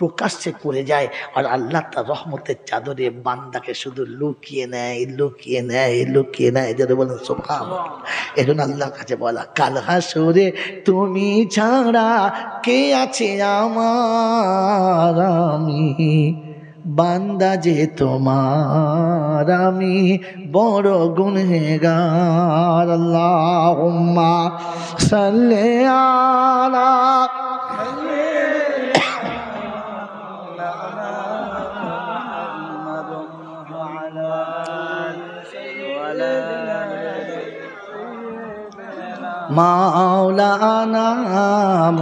প্রকাশ্যে করে যায় আর আল্লাহ তার রহমতের চাদরে বান্দাকে শুধু লুকিয়ে নেয়, লুকিয়ে নেয়, লুকিয়ে নেয়। যেটা বলেন সুবহানাল্লাহ। এজন্য আল্লাহর কাছে বলা, কাল হাসরে তুমি ছাড়া কে আছে আমার, আমি বান্দা যে তোমার, আমি বড় গুনহেগার। আল্লাহুম্মা সাল্লি আলা مولانا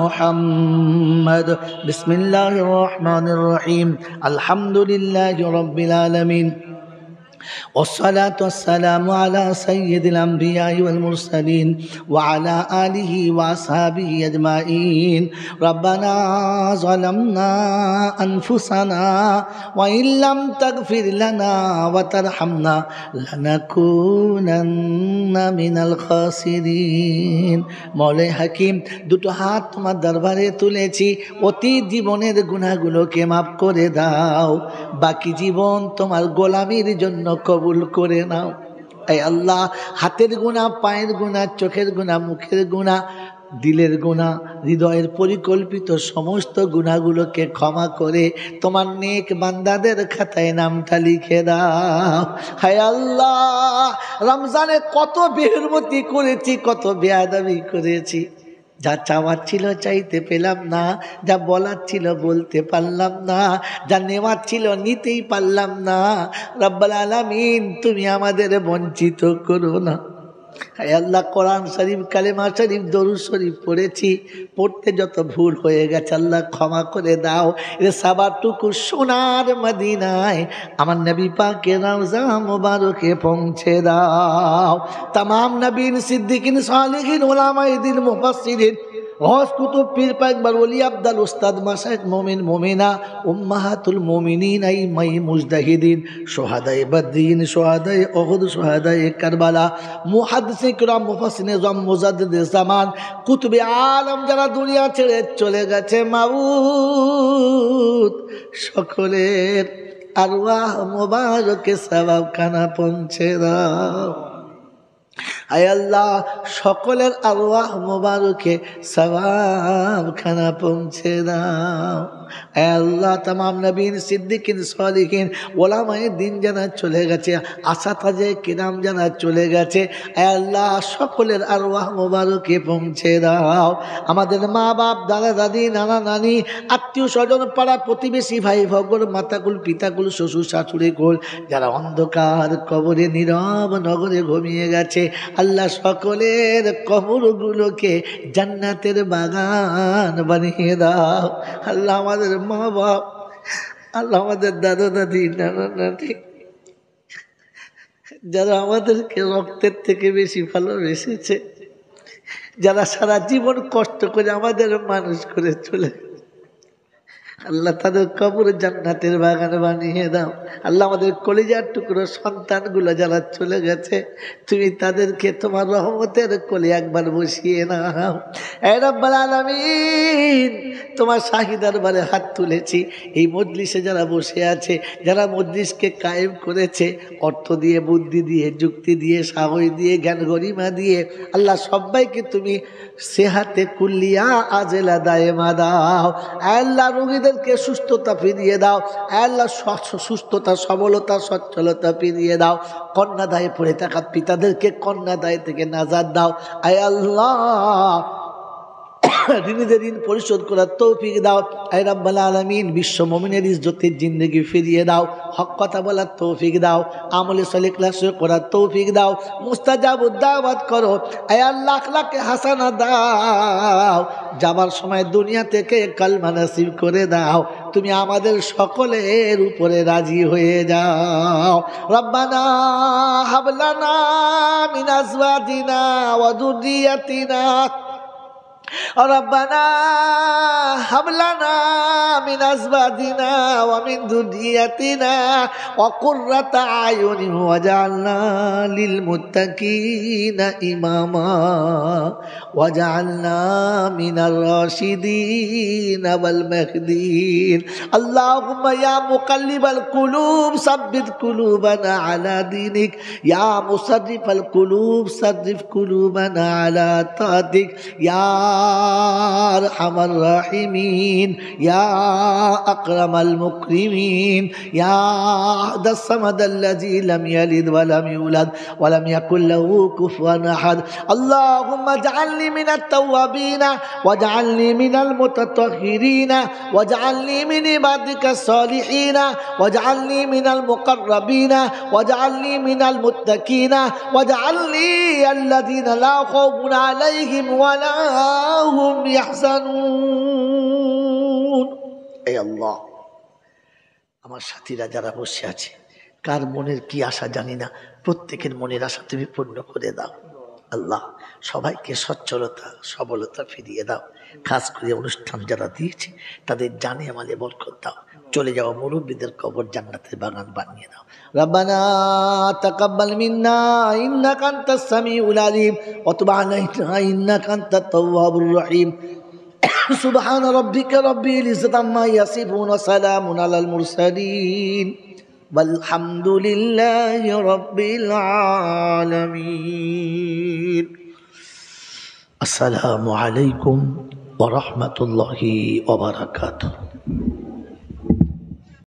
محمد. بسم الله الرحمن الرحيم. الحمد لله رب العالمين والصلاة والسلام على سيد الأنبياء والمرسلين وعلى آله وأصحابه أجمعين. ربنا ظلمنا أنفسنا وإن لم تغفر لنا وترحمنا لنكونن من الخاسرين. মওলাই হাকিম, দুটো হাত তোমার দরবারে তুলেছি, অতীত জীবনের গুনাহগুলোকে মাফ করে দাও, বাকি জীবন তোমার গোলামির জন্য কবুল করে নাও। এই আল্লাহ, হাতের গুনাহ, পায়ের গুনাহ, চোখের গুনাহ, মুখের গুনাহ, দিলের গুনাহ, হৃদয়ের পরিকল্পিত সমস্ত গুনাহগুলোকে ক্ষমা করে তোমার নেক বান্দাদের খাতায় নামটা লিখে দাও। হায় আল্লাহ, রমজানে কত বেহুরমতি করেছি, কত বেয়াদবি করেছি, যা চাওয়ার ছিল চাইতে পেলাম না, যা বলার ছিল বলতে পারলাম না, যা নেওয়ার ছিল নিতেই পারলাম না। রব্বুল আলামিন, তুমি আমাদের বঞ্চিত করো না। আল্লাহ, কোরআন শরীফ, কালেমা শরীফ, দরুদ শরীফ পড়েছি, পড়তে যত ভুল হয়ে গেছে আল্লাহ ক্ষমা করে দাও। এ সাবারটুকু সোনার মদিনায় আমার নবী পাকের রওজা মুবারকে পৌঁছে দাও। तमाम নবীন, সিদ্দিকিন, সালেহিন, উলামায়ে দ্বীন, মুফাসসিরিন, গৌস, কুতুব, পীর, পাকবার, ওলি, আব্দাল, উস্তাদ, মাশায়েখ, মুমিন, মুমিনা, উম্মাহাতুল মুমিনিন, আইমাই মুজতাহিদিন, শুহাদায়ে বদরিন, শুহাদায়ে উহুদ, শুহাদায়ে কারবালা, মুহাদ্দিসিন কিরাম, মুফাসসিরিন জাম, মুজাদ্দিদে জামান, কুতুবে আলম যারা দুনিয়া ছেড়ে চলে গেছে, মাবুদ সকলের আরওয়াহ মুবারকে সওয়াবখানা পৌঁছে দাও। আয় আল্লাহ সকলের আরওয়াহ মোবারকে সওয়াব খানা পৌঁছে দাও। আয় আল্লাহ तमाम নবীন সিদ্দিকিন সালিহিন ওলামায়ে দ্বীন যারা চলে গেছে, আসাতাজে কিরাম যারা চলে গেছে, আয় আল্লাহ সকলের আরওয়াহ মোবারকে পৌঁছে দাও। আমাদের মা বাপ, দাদা দাদি, নানা নানি, আত্মীয় স্বজন, পাড়া প্রতিবেশী, ভাই ভগর, মাতাকুল, পিতাকুল, শ্বশুর শাশুড়ি কুল যারা অন্ধকার কবরে নীরব নগরে ঘুমিয়ে গেছে, আল্লাহ সকলের কবরগুলোকে জান্নাতের বাগান বানিয়ে দাও। আল্লাহ আমাদের মা বাপ, আল্লাহ আমাদের দাদা দাদি, নানা নানি যারা আমাদেরকে রক্তের থেকে বেশি ভালোবেসেছে, যারা সারা জীবন কষ্ট করে আমাদের মানুষ করে চলে, আল্লাহ তাদের কবর জান্নাতের বাগান বানিয়ে দাও। আল্লাহ আমাদের কলিজার টুকরো সন্তানগুলো যারা চলে গেছে, তুমি তাদেরকে তোমার রহমতের কোলে একবার বসিয়ে নাও। এ রব্বুল আলামিন, তোমার শাহী দরবারে হাত তুলেছি। এই মজলিসে যারা বসে আছে, যারা মজলিসকে কায়েম করেছে, অর্থ দিয়ে, বুদ্ধি দিয়ে, যুক্তি দিয়ে, সাহস দিয়ে, জ্ঞান গরিমা দিয়ে, আল্লাহ সবাইকে তুমি সেহাতে কুল্লিয়া আজেলা দায়েমা দাও। আল্লাহ রোগীদেরকে সুস্থতা ফিরিয়ে দাও। আল্লাহ সুস্থতা, সবলতা, সচ্ছলতা ফিরিয়ে দাও। কন্যাদায়ে পড়ে থাকা পিতাদেরকে কন্যাদায় থেকে নাজাত দাও। আয় আল্লাহ ঋণীদের ঋণ পরিশোধ করার তৌফিক দাও। আয় রাব্বুল আলামিন, বিশ্ব মুমিনের ইজ্জতের জিন্দেগি ফিরিয়ে দাও। হক কথা বলার তৌফিক দাও। আমলে সলিহ ইখলাস করার তৌফিক দাও। মুস্তাজাবুদ দাওয়াত করো। আয় আল্লাহ আখলাকে হাসানা দাও। যাবার সময় দুনিয়া থেকে কালমা নসিব করে দাও। তুমি আমাদের সকলের উপরে রাজি হয়ে যাও। রব্বানা হাবলানা মিন আজওয়াজিনা ওয়া যুররিয়াতিনা ربنا هب لنا من أزواجنا ومن ذريتنا وقرة أعين واجعلنا للمتقين إماما واجعلنا من الراشدين والمهديين اللهم يا مقلب القلوب ثبت قلوبنا على دينك يا مصرف القلوب صرف قلوبنا على طاعتك يا أرحم الراحمين يا أكرم المكرمين يا أحد الصمد الذي لم يلد ولم يولد ولم يكن له كفوا أحد اللهم اجعلني من التوابين واجعلني من المتطهرين واجعلني من عبادك الصالحين واجعلني من المقربين واجعلني من المتقين واجعلني الذين لا خوف عليهم ولا هم يحزنون اے اللہ আমার সাথীরা যারা বসে আছে, কার মনের কি আশা জানি না, প্রত্যেকের মনের আশা তুমি পূর্ণ করে দাও। আল্লাহ সবাইকে সচ্ছলতা, সবলতা ফিরিয়ে দাও। খাস করে অনুষ্ঠান যারা দিয়েছে তাদের জানে আমালে বরকত দাও। চলে যাওয়া মুরব্বীদের কবর জান্নাতের বাগান বানিয়ে দাও। রব্বানা তাকাব্বাল মিন্না ইন্নাকা আনতাস সামিউল আলিম ওয়া তুব আলাইনা ইন্নাকা আনতাত তাওয়াবুর রহিম। সুবহান রাব্বিকা রাব্বিল ইজ্জাতি আম্মা ইয়াসিফুন ওয়া সালামুন আলাল মুরসালিন walhamdulillahi rabbil alamin. Assalamu alaikum wa rahmatullahi wa barakatuh.